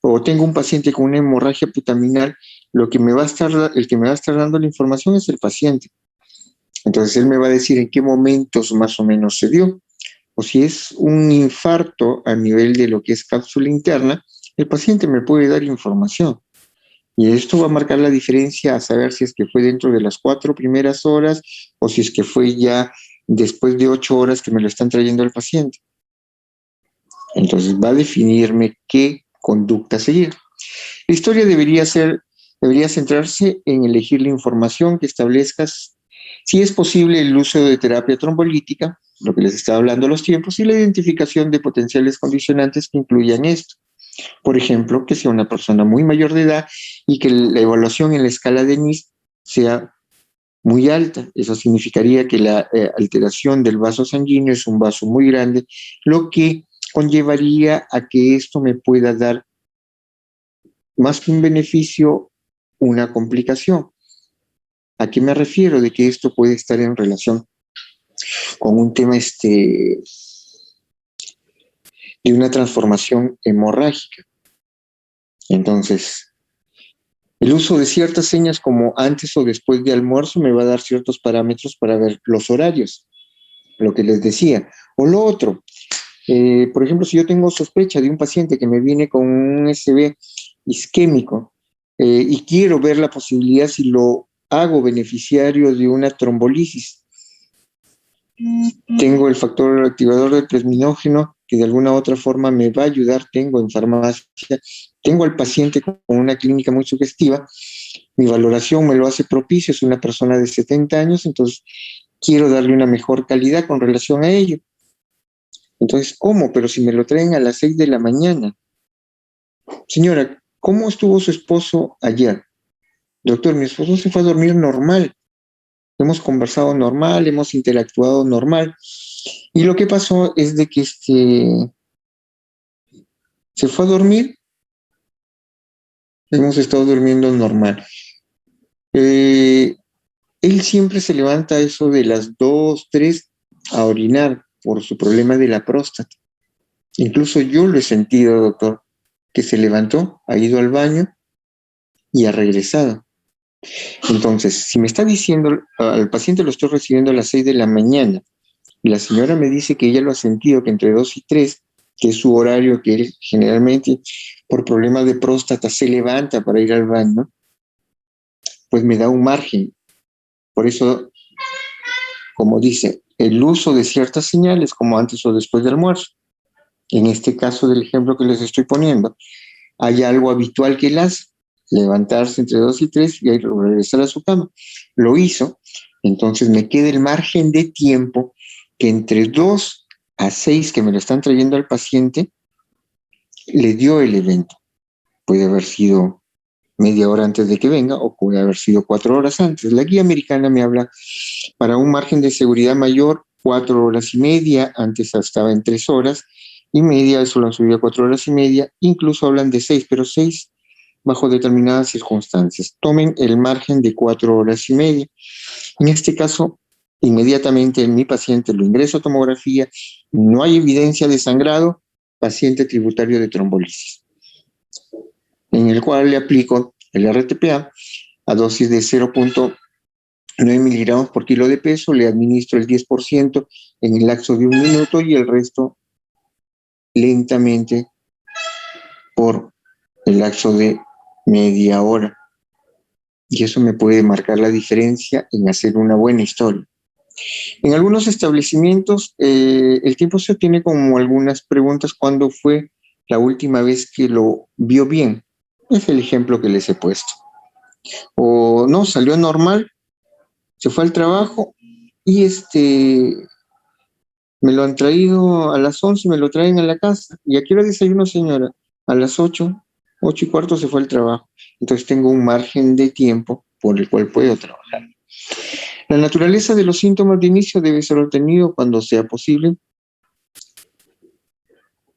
S1: o tengo un paciente con una hemorragia putaminal, el que me va a estar dando la información es el paciente. Entonces, él me va a decir en qué momentos más o menos se dio. O si es un infarto a nivel de lo que es cápsula interna, el paciente me puede dar información. Y esto va a marcar la diferencia a saber si es que fue dentro de las 4 primeras horas o si es que fue ya después de 8 horas que me lo están trayendo el paciente. Entonces va a definirme qué conducta seguir. La historia debería centrarse en elegir la información que establezca si es posible el uso de terapia trombolítica, lo que les estaba hablando los tiempos, y la identificación de potenciales condicionantes que incluyan esto. Por ejemplo, que sea una persona muy mayor de edad y que la evaluación en la escala de NIS sea muy alta. Eso significaría que la alteración del vaso sanguíneo es un vaso muy grande, lo que conllevaría a que esto me pueda dar, más que un beneficio, una complicación. ¿A qué me refiero? De que esto puede estar en relación con un tema de una transformación hemorrágica. Entonces, el uso de ciertas señas como antes o después de almuerzo me va a dar ciertos parámetros para ver los horarios, lo que les decía. O lo otro, por ejemplo, si yo tengo sospecha de un paciente que me viene con un SB isquémico y quiero ver la posibilidad si lo hago beneficiario de una trombolisis, tengo el factor activador del plasminógeno que de alguna u otra forma me va a ayudar, tengo en farmacia, tengo al paciente con una clínica muy sugestiva, mi valoración me lo hace propicio, es una persona de 70 años, entonces quiero darle una mejor calidad con relación a ello. Entonces, ¿cómo? Pero si me lo traen a las 6 de la mañana. Señora, ¿cómo estuvo su esposo ayer? Doctor, mi esposo se fue a dormir normal. Hemos conversado normal, hemos interactuado normal. Y lo que pasó es de que se fue a dormir, hemos estado durmiendo normal. Él siempre se levanta a eso de las 2, 3 a orinar por su problema de la próstata. Incluso yo lo he sentido, doctor, que se levantó, ha ido al baño y ha regresado. Entonces, si me está diciendo, al paciente lo estoy recibiendo a las 6 de la mañana, y la señora me dice que ella lo ha sentido que entre 2 y 3, que es su horario, que él generalmente por problemas de próstata se levanta para ir al baño, pues me da un margen. Por eso, como dice, el uso de ciertas señales, como antes o después del almuerzo, en este caso del ejemplo que les estoy poniendo, hay algo habitual que él hace, levantarse entre 2 y 3 y regresar a su cama. Lo hizo, entonces me queda el margen de tiempo que entre 2 a 6 que me lo están trayendo al paciente, le dio el evento. Puede haber sido media hora antes de que venga o puede haber sido 4 horas antes. La guía americana me habla para un margen de seguridad mayor, 4 horas y media, antes estaba en 3 horas y media, eso lo han subido a 4 horas y media, incluso hablan de 6, pero 6 bajo determinadas circunstancias. Tomen el margen de 4 horas y media. En este caso, inmediatamente mi paciente lo ingreso a tomografía, no hay evidencia de sangrado, paciente tributario de trombolisis, en el cual le aplico el RTPA a dosis de 0.9 miligramos por kilo de peso, le administro el 10% en el lapso de 1 minuto y el resto lentamente por el lapso de media hora. Y eso me puede marcar la diferencia en hacer una buena historia. En algunos establecimientos, el tiempo se obtiene como algunas preguntas: ¿cuándo fue la última vez que lo vio bien? Es el ejemplo que les he puesto. O no, salió normal, se fue al trabajo y me lo han traído a las 11, me lo traen a la casa. ¿Y a qué hora desayuno, señora? A las 8, 8 y cuarto se fue al trabajo. Entonces tengo un margen de tiempo por el cual puedo trabajar. La naturaleza de los síntomas de inicio debe ser obtenido cuando sea posible.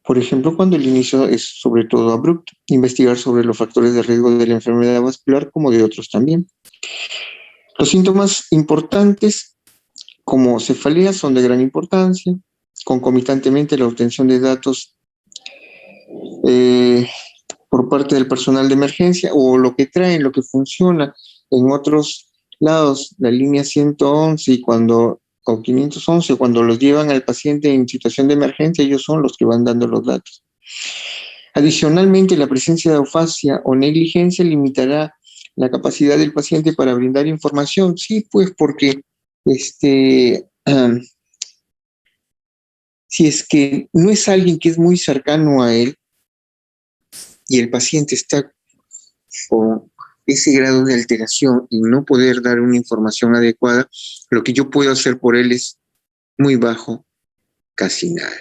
S1: Por ejemplo, cuando el inicio es sobre todo abrupto. Investigar sobre los factores de riesgo de la enfermedad vascular como de otros también. Los síntomas importantes como cefalea son de gran importancia. Concomitantemente la obtención de datos por parte del personal de emergencia o lo que traen, lo que funciona en otros lados, la línea 111 o 511, cuando los llevan al paciente en situación de emergencia, ellos son los que van dando los datos. Adicionalmente, la presencia de afasia o negligencia limitará la capacidad del paciente para brindar información. Sí, pues porque si es que no es alguien que es muy cercano a él y el paciente está con ese grado de alteración y no poder dar una información adecuada, lo que yo puedo hacer por él es muy bajo, casi nada.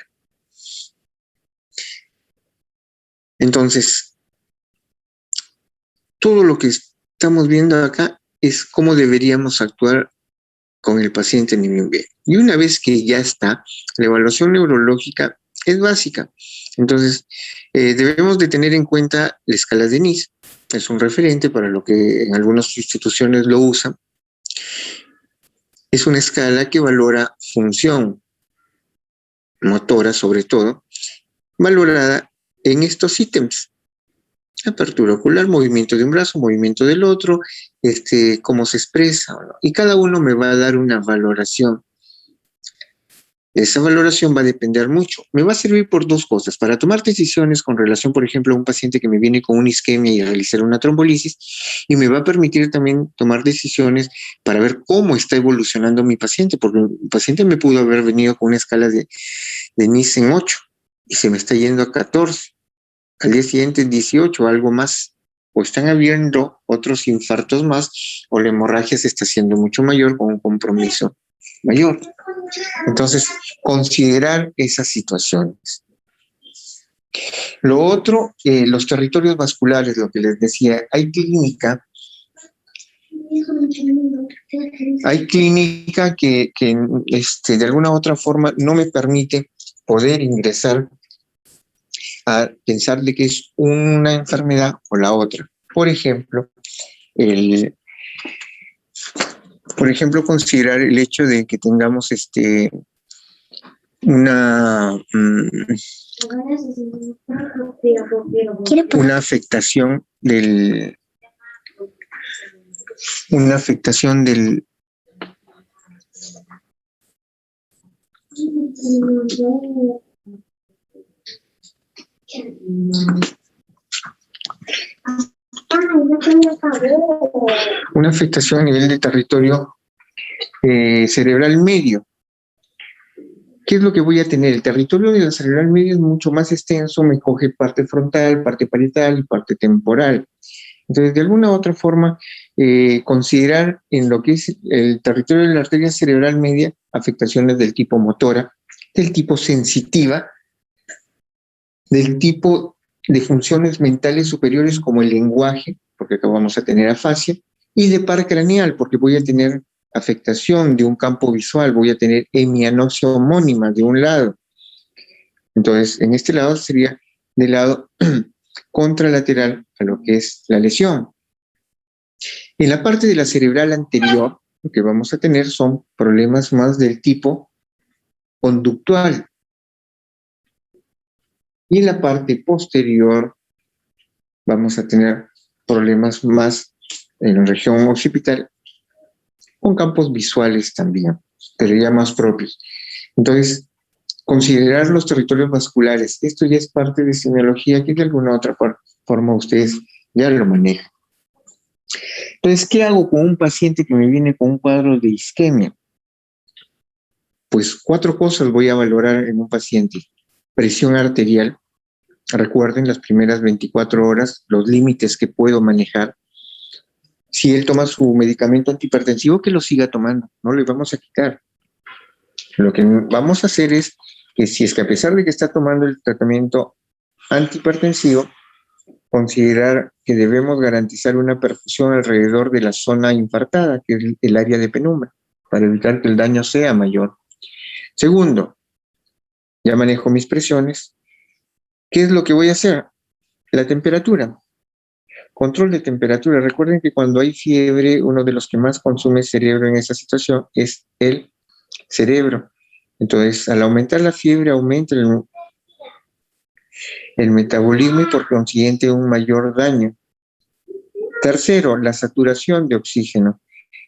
S1: Entonces, todo lo que estamos viendo acá es cómo deberíamos actuar con el paciente niño bien. Y una vez que ya está, la evaluación neurológica es básica. Entonces, debemos de tener en cuenta la escala de NIS. Es un referente para lo que en algunas instituciones lo usan. Es una escala que valora función motora, sobre todo, valorada en estos ítems: apertura ocular, movimiento de un brazo, movimiento del otro, cómo se expresa, ¿no? Y cada uno me va a dar una valoración. Esa valoración va a depender mucho. Me va a servir por dos cosas: para tomar decisiones con relación, por ejemplo, a un paciente que me viene con una isquemia y realizar una trombolisis, y me va a permitir también tomar decisiones para ver cómo está evolucionando mi paciente, porque el paciente me pudo haber venido con una escala de NIS en 8 y se me está yendo a 14, al día siguiente 18, algo más, o están habiendo otros infartos más, o la hemorragia se está haciendo mucho mayor con un compromiso mayor. Entonces, considerar esas situaciones. Lo otro, los territorios vasculares, lo que les decía, hay clínica que de alguna u otra forma no me permite poder ingresar a pensar de que es una enfermedad o la otra. Por ejemplo, considerar el hecho de que tengamos una afectación del a nivel de territorio cerebral medio. ¿Qué es lo que voy a tener? El territorio de la cerebral medio es mucho más extenso, me coge parte frontal, parte parietal y parte temporal. Entonces, de alguna u otra forma, considerar en lo que es el territorio de la arteria cerebral media afectaciones del tipo motora, del tipo sensitiva, del tipo de funciones mentales superiores como el lenguaje, porque acá vamos a tener afasia, y de par craneal, porque voy a tener afectación de un campo visual, voy a tener hemianopsia homónima de un lado. Entonces, en este lado sería del lado contralateral a lo que es la lesión. En la parte de la cerebral anterior, lo que vamos a tener son problemas más del tipo conductual. Y en la parte posterior vamos a tener problemas más en la región occipital, con campos visuales también, pero ya más propios. Entonces, considerar los territorios vasculares, esto ya es parte de semiología que de alguna otra forma ustedes ya lo manejan. Entonces, ¿qué hago con un paciente que me viene con un cuadro de isquemia? Pues 4 cosas voy a valorar en un paciente: presión arterial. Recuerden las primeras 24 horas, los límites que puedo manejar. Si él toma su medicamento antihipertensivo, que lo siga tomando, no le vamos a quitar. Lo que vamos a hacer es que si es que a pesar de que está tomando el tratamiento antihipertensivo, considerar que debemos garantizar una perfusión alrededor de la zona infartada, que es el área de penumbra, para evitar que el daño sea mayor. Segundo, ya manejo mis presiones. ¿Qué es lo que voy a hacer? La temperatura. Control de temperatura. Recuerden que cuando hay fiebre, uno de los que más consume cerebro en esa situación es el cerebro. Entonces, al aumentar la fiebre, aumenta el metabolismo y por consiguiente un mayor daño. Tercero, la saturación de oxígeno.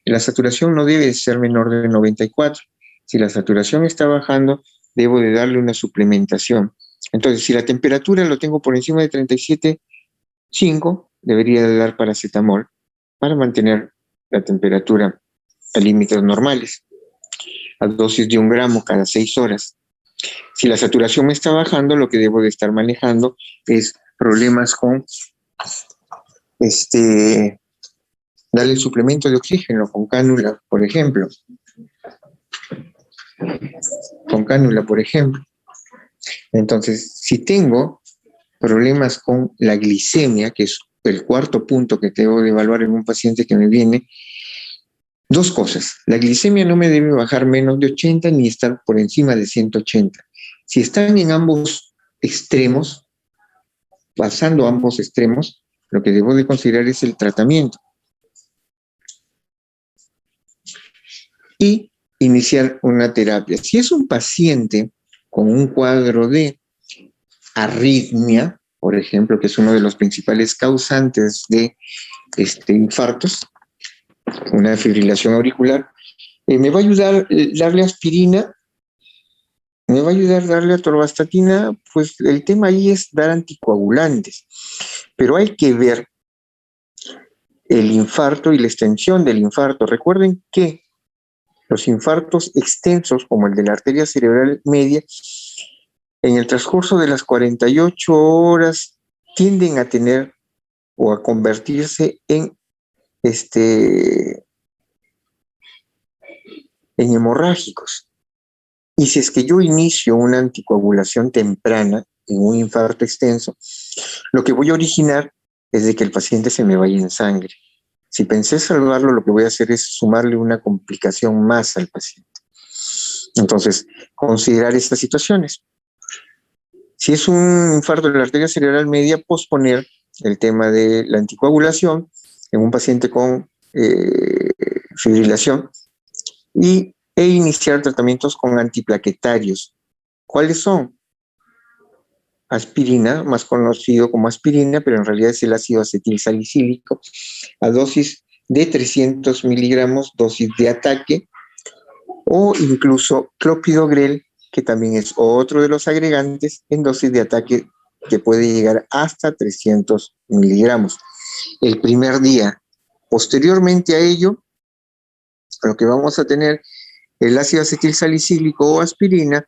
S1: La saturación no debe ser menor de 94. Si la saturación está bajando, debo de darle una suplementación. Entonces, si la temperatura lo tengo por encima de 37,5, debería de dar paracetamol para mantener la temperatura a límites normales, a dosis de 1 gramo cada 6 horas. Si la saturación me está bajando, lo que debo de estar manejando es problemas con darle el suplemento de oxígeno con cánula, por ejemplo. Entonces, si tengo problemas con la glicemia, que es el cuarto punto que debo de evaluar en un paciente que me viene, dos cosas. La glicemia no me debe bajar menos de 80 ni estar por encima de 180. Si están en ambos extremos, pasando ambos extremos, lo que debo de considerar es el tratamiento. Y iniciar una terapia. Si es un paciente con un cuadro de arritmia, por ejemplo, que es uno de los principales causantes de infartos, una fibrilación auricular, me va a ayudar darle aspirina, me va a ayudar darle atorvastatina, pues el tema ahí es dar anticoagulantes, pero hay que ver el infarto y la extensión del infarto. Recuerden que los infartos extensos, como el de la arteria cerebral media, en el transcurso de las 48 horas tienden a tener o a convertirse en hemorrágicos. Y si es que yo inicio una anticoagulación temprana en un infarto extenso, lo que voy a originar es de que el paciente se me vaya en sangre. Si pensé salvarlo, lo que voy a hacer es sumarle una complicación más al paciente. Entonces, considerar estas situaciones. Si es un infarto de la arteria cerebral media, posponer el tema de la anticoagulación en un paciente con fibrilación e iniciar tratamientos con antiplaquetarios. ¿Cuáles son? Aspirina, más conocido como aspirina, pero en realidad es el ácido acetil salicílico, a dosis de 300 miligramos, dosis de ataque, o incluso clopidogrel, que también es otro de los agregantes, en dosis de ataque que puede llegar hasta 300 miligramos el primer día. Posteriormente a ello, lo que vamos a tener el ácido acetil salicílico o aspirina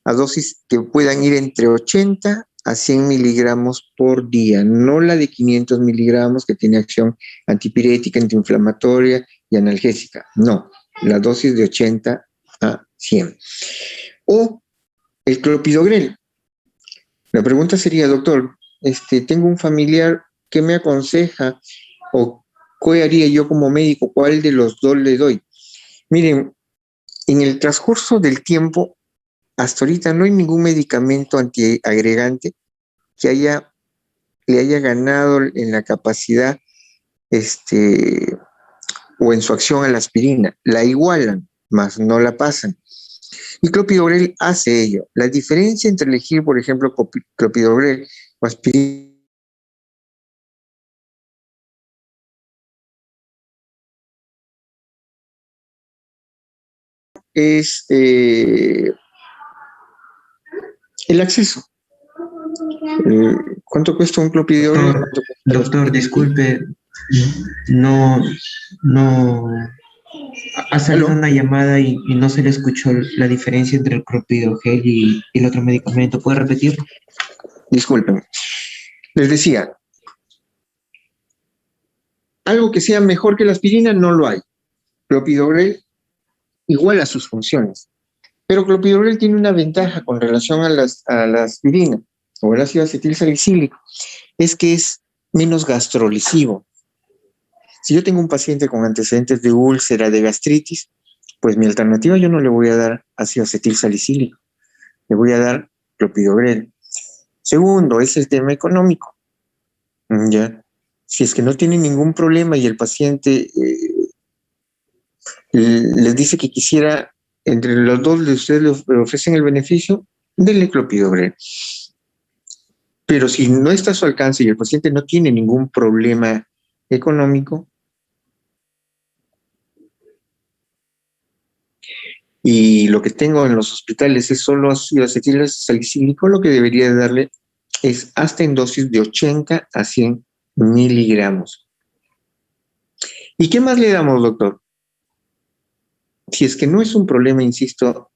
S1: a dosis que puedan ir entre 80 a 100 miligramos por día, no la de 500 miligramos que tiene acción antipirética, antiinflamatoria y analgésica, no, la dosis de 80 a 100. O el clopidogrel. La pregunta sería, doctor, tengo un familiar que me aconseja o qué haría yo como médico, ¿cuál de los dos le doy? Miren, en el transcurso del tiempo, hasta ahorita no hay ningún medicamento antiagregante que le haya ganado en la capacidad o en su acción a la aspirina. La igualan, mas no la pasan. Y clopidogrel hace ello. La diferencia entre elegir, por ejemplo, clopidogrel o aspirina es el acceso. ¿Cuánto cuesta un clopidogrel?
S3: Doctor, disculpe, no, ha salido una llamada y no se le escuchó la diferencia entre el clopidogrel y el otro medicamento. ¿Puede repetirlo?
S1: Disculpen. Les decía, algo que sea mejor que la aspirina no lo hay. Clopidogrel igual a sus funciones. Pero clopidogrel tiene una ventaja con relación a la aspirina o el ácido acetil salicílico, es que es menos gastrolesivo. Si yo tengo un paciente con antecedentes de úlcera, de gastritis, pues mi alternativa yo no le voy a dar ácido acetil salicílico, le voy a dar clopidogrel. Segundo, es el tema económico. ¿Ya? Si es que no tiene ningún problema y el paciente les dice que quisiera, entre los dos de ustedes le ofrecen el beneficio, denle clopidogrel. Pero si no está a su alcance y el paciente no tiene ningún problema económico, y lo que tengo en los hospitales es solo ácido acetil salicílico, lo que debería darle es hasta en dosis de 80 a 100 miligramos. ¿Y qué más le damos, doctor? Si es que no es un problema, insisto,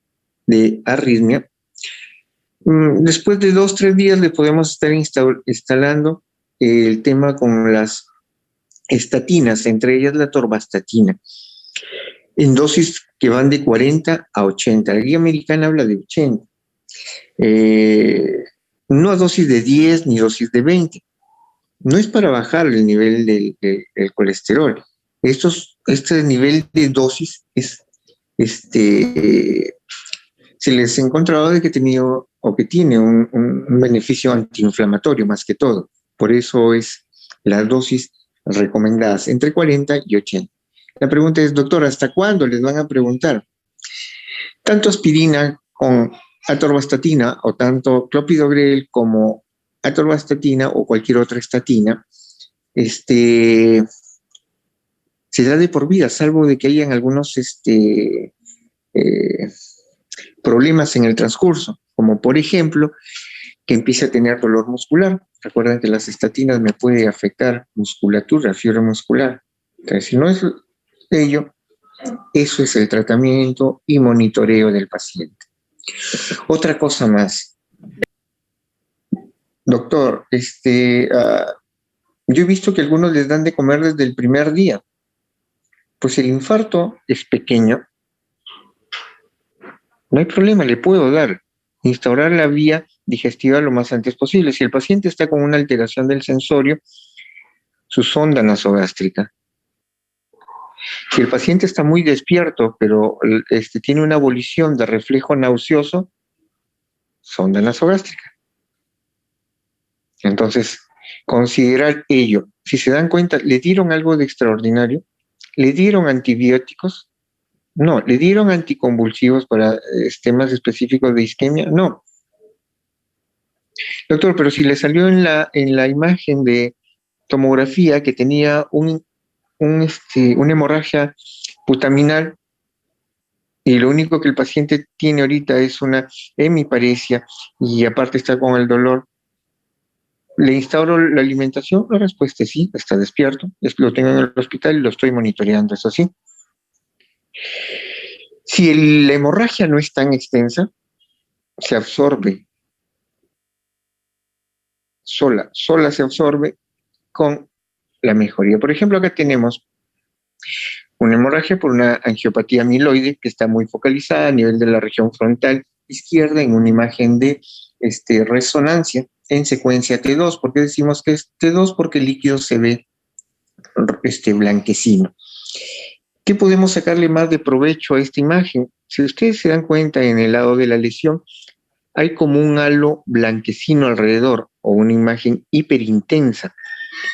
S1: de arritmia, después de 2-3 días le podemos estar instalando el tema con las estatinas, entre ellas la atorvastatina, en dosis que van de 40 a 80. La guía americana habla de 80. no a dosis de 10 ni dosis de 20. No es para bajar el nivel del colesterol. Este nivel de dosis se les ha encontrado de que tiene un beneficio antiinflamatorio más que todo. Por eso es las dosis recomendadas entre 40 y 80. La pregunta es, doctor, ¿hasta cuándo les van a preguntar? Tanto aspirina con atorvastatina o tanto clopidogrel como atorvastatina o cualquier otra estatina, se da de por vida, salvo de que hayan algunos problemas en el transcurso, como por ejemplo, que empiece a tener dolor muscular. Recuerden que las estatinas me pueden afectar musculatura, fiebre muscular. Entonces, si no es ello, eso es el tratamiento y monitoreo del paciente. Otra cosa más. Doctor, yo he visto que algunos les dan de comer desde el primer día. Pues el infarto es pequeño. No hay problema, le puedo dar. Instaurar la vía digestiva lo más antes posible. Si el paciente está con una alteración del sensorio, su sonda nasogástrica. Si el paciente está muy despierto, pero tiene una abolición de reflejo nauseoso, sonda nasogástrica. Entonces, considerar ello. Si se dan cuenta, ¿le dieron algo de extraordinario? ¿Le dieron antibióticos? No. ¿Le dieron anticonvulsivos para temas específicos de isquemia? No. Doctor, pero si le salió en la imagen de tomografía que tenía una hemorragia putaminal y lo único que el paciente tiene ahorita es una hemiparesia y aparte está con el dolor, ¿le instauro la alimentación? La respuesta es sí, está despierto, lo tengo en el hospital y lo estoy monitoreando, ¿es así? Si la hemorragia no es tan extensa, se absorbe sola se absorbe con la mejoría. Por ejemplo, acá tenemos una hemorragia por una angiopatía amiloide que está muy focalizada a nivel de la región frontal izquierda en una imagen de resonancia en secuencia T2. ¿Por qué decimos que es T2? Porque el líquido se ve blanquecino. ¿Qué podemos sacarle más de provecho a esta imagen? Si ustedes se dan cuenta, en el lado de la lesión hay como un halo blanquecino alrededor o una imagen hiperintensa.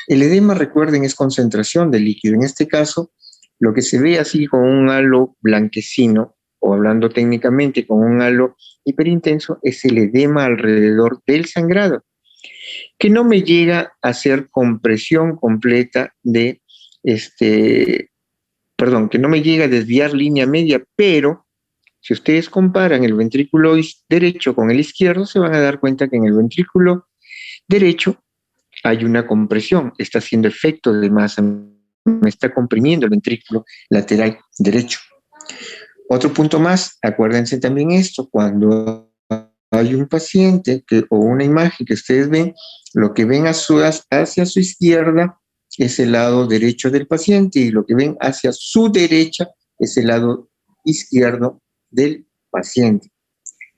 S1: El edema, recuerden, es concentración de líquido. En este caso, lo que se ve así con un halo blanquecino, o hablando técnicamente con un halo hiperintenso, es el edema alrededor del sangrado, que no me llega a hacer compresión completa que no me llega a desviar línea media, pero si ustedes comparan el ventrículo derecho con el izquierdo, se van a dar cuenta que en el ventrículo derecho hay una compresión, está haciendo efecto de masa, me está comprimiendo el ventrículo lateral derecho. Otro punto más, acuérdense también esto, cuando hay un paciente o una imagen que ustedes ven, lo que ven hacia su izquierda es el lado derecho del paciente y lo que ven hacia su derecha es el lado izquierdo del paciente.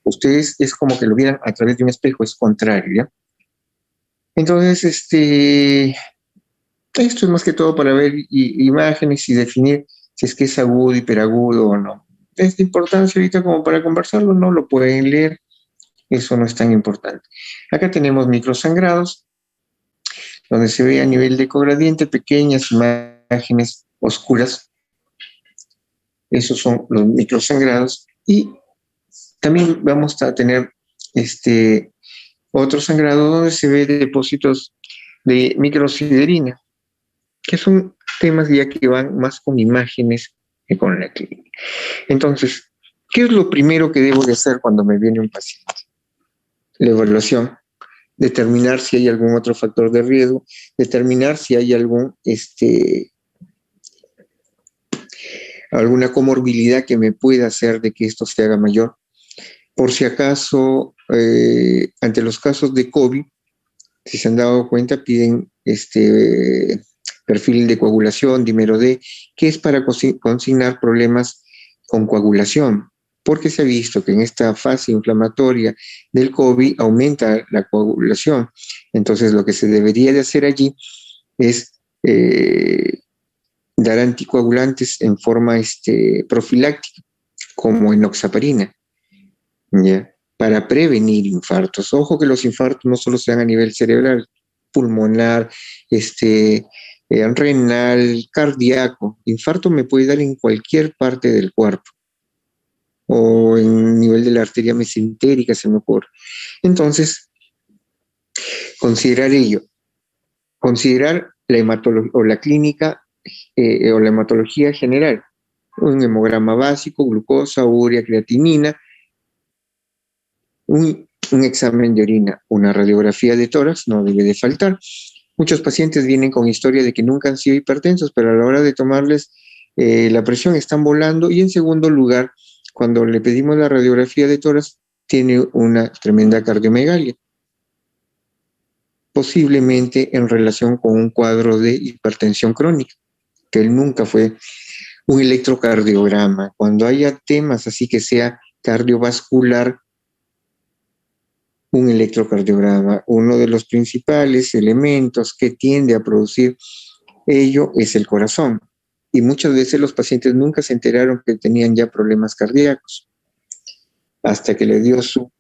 S1: Ustedes es como que lo vieran a través de un espejo, es contrario, ¿ya? Entonces, esto es más que todo para ver imágenes y definir si es que es agudo, hiperagudo o no. Es de importancia ahorita como para conversarlo, no lo pueden leer, eso no es tan importante. Acá tenemos microsangrados, donde se ve a nivel de cogradiente pequeñas imágenes oscuras. Esos son los microsangrados. Y también vamos a tener otro sangrado donde se ve depósitos de microsiderina, que son temas ya que van más con imágenes que con la clínica. Entonces, ¿qué es lo primero que debo de hacer cuando me viene un paciente? La evaluación, determinar si hay algún otro factor de riesgo, determinar si hay alguna comorbilidad que me pueda hacer de que esto se haga mayor. Por si acaso, ante los casos de COVID, si se han dado cuenta, piden perfil de coagulación, dímero D, que es para consignar problemas con coagulación. porque se ha visto que en esta fase inflamatoria del COVID aumenta la coagulación. Entonces, lo que se debería de hacer allí es dar anticoagulantes en forma profiláctica, como enoxaparina, ¿ya? Para prevenir infartos. Ojo que los infartos no solo se dan a nivel cerebral, pulmonar, renal, cardíaco. Infarto me puede dar en cualquier parte del cuerpo, o en nivel de la arteria mesentérica, se me ocurre. Entonces, considerar ello, considerar la hematología o la clínica o la hematología general, un hemograma básico, glucosa, urea, creatinina, un examen de orina, una radiografía de tórax, no debe de faltar. Muchos pacientes vienen con historia de que nunca han sido hipertensos, pero a la hora de tomarles la presión están volando, y en segundo lugar, cuando le pedimos la radiografía de tórax, tiene una tremenda cardiomegalia, posiblemente en relación con un cuadro de hipertensión crónica, que él nunca fue un electrocardiograma. Cuando haya temas así que sea cardiovascular, un electrocardiograma, uno de los principales elementos que tiende a producir ello es el corazón. Y muchas veces los pacientes nunca se enteraron que tenían ya problemas cardíacos, hasta que le dio su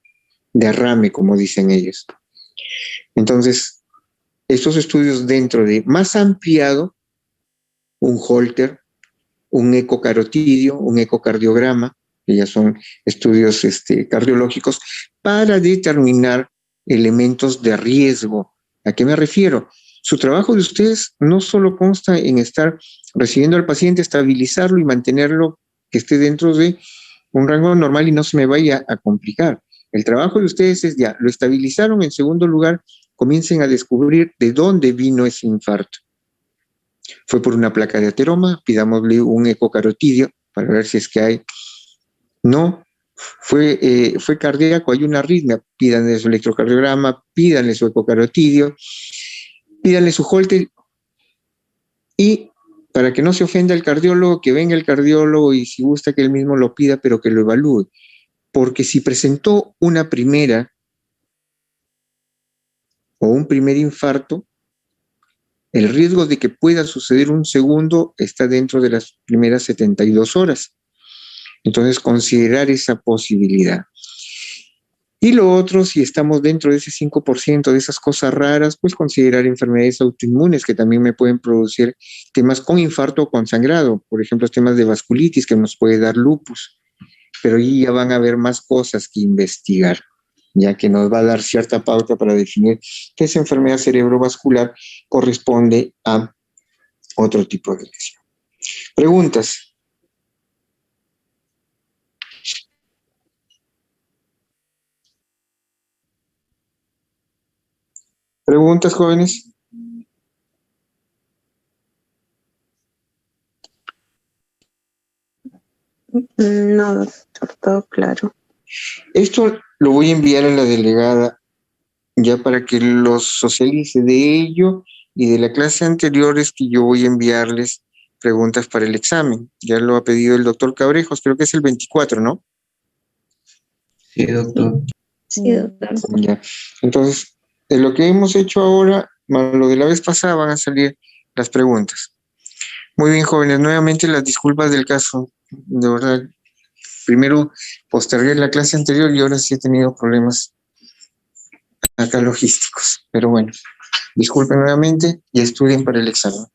S1: derrame, como dicen ellos. Entonces, estos estudios dentro de más ampliado, un Holter, un ecocarotidio, un ecocardiograma, que ya son estudios cardiológicos, para determinar elementos de riesgo. ¿A qué me refiero? Su trabajo de ustedes no solo consta en estar recibiendo al paciente, estabilizarlo y mantenerlo que esté dentro de un rango normal y no se me vaya a complicar. El trabajo de ustedes es ya, lo estabilizaron. En segundo lugar, comiencen a descubrir de dónde vino ese infarto. Fue por una placa de ateroma, pidámosle un ecocarotidio para ver si es que hay. No, fue cardíaco, hay una arritmia, pídanle su electrocardiograma, pídanle su ecocarotidio, pídanle su Holter, y para que no se ofenda el cardiólogo, que venga el cardiólogo, y si gusta que él mismo lo pida, pero que lo evalúe. Porque si presentó una primera o un primer infarto, el riesgo de que pueda suceder un segundo está dentro de las primeras 72 horas. Entonces, considerar esa posibilidad. Y lo otro, si estamos dentro de ese 5% de esas cosas raras, pues considerar enfermedades autoinmunes que también me pueden producir temas con infarto o con sangrado. Por ejemplo, temas de vasculitis que nos puede dar lupus. Pero ahí ya van a haber más cosas que investigar, ya que nos va a dar cierta pauta para definir que esa enfermedad cerebrovascular corresponde a otro tipo de lesión. Preguntas. ¿Preguntas, jóvenes?
S4: No, doctor, todo claro.
S1: Esto lo voy a enviar a la delegada ya para que los socialice de ello, y de la clase anterior es que yo voy a enviarles preguntas para el examen. Ya lo ha pedido el doctor Cabrejos, creo que es el 24, ¿no?
S3: Sí, doctor.
S4: Sí, doctor.
S1: Ya. Entonces, de lo que hemos hecho ahora, más lo de la vez pasada, van a salir las preguntas. Muy bien, jóvenes, nuevamente las disculpas del caso. De verdad, primero postergué la clase anterior y ahora sí he tenido problemas acá logísticos. Pero bueno, disculpen nuevamente y estudien para el examen.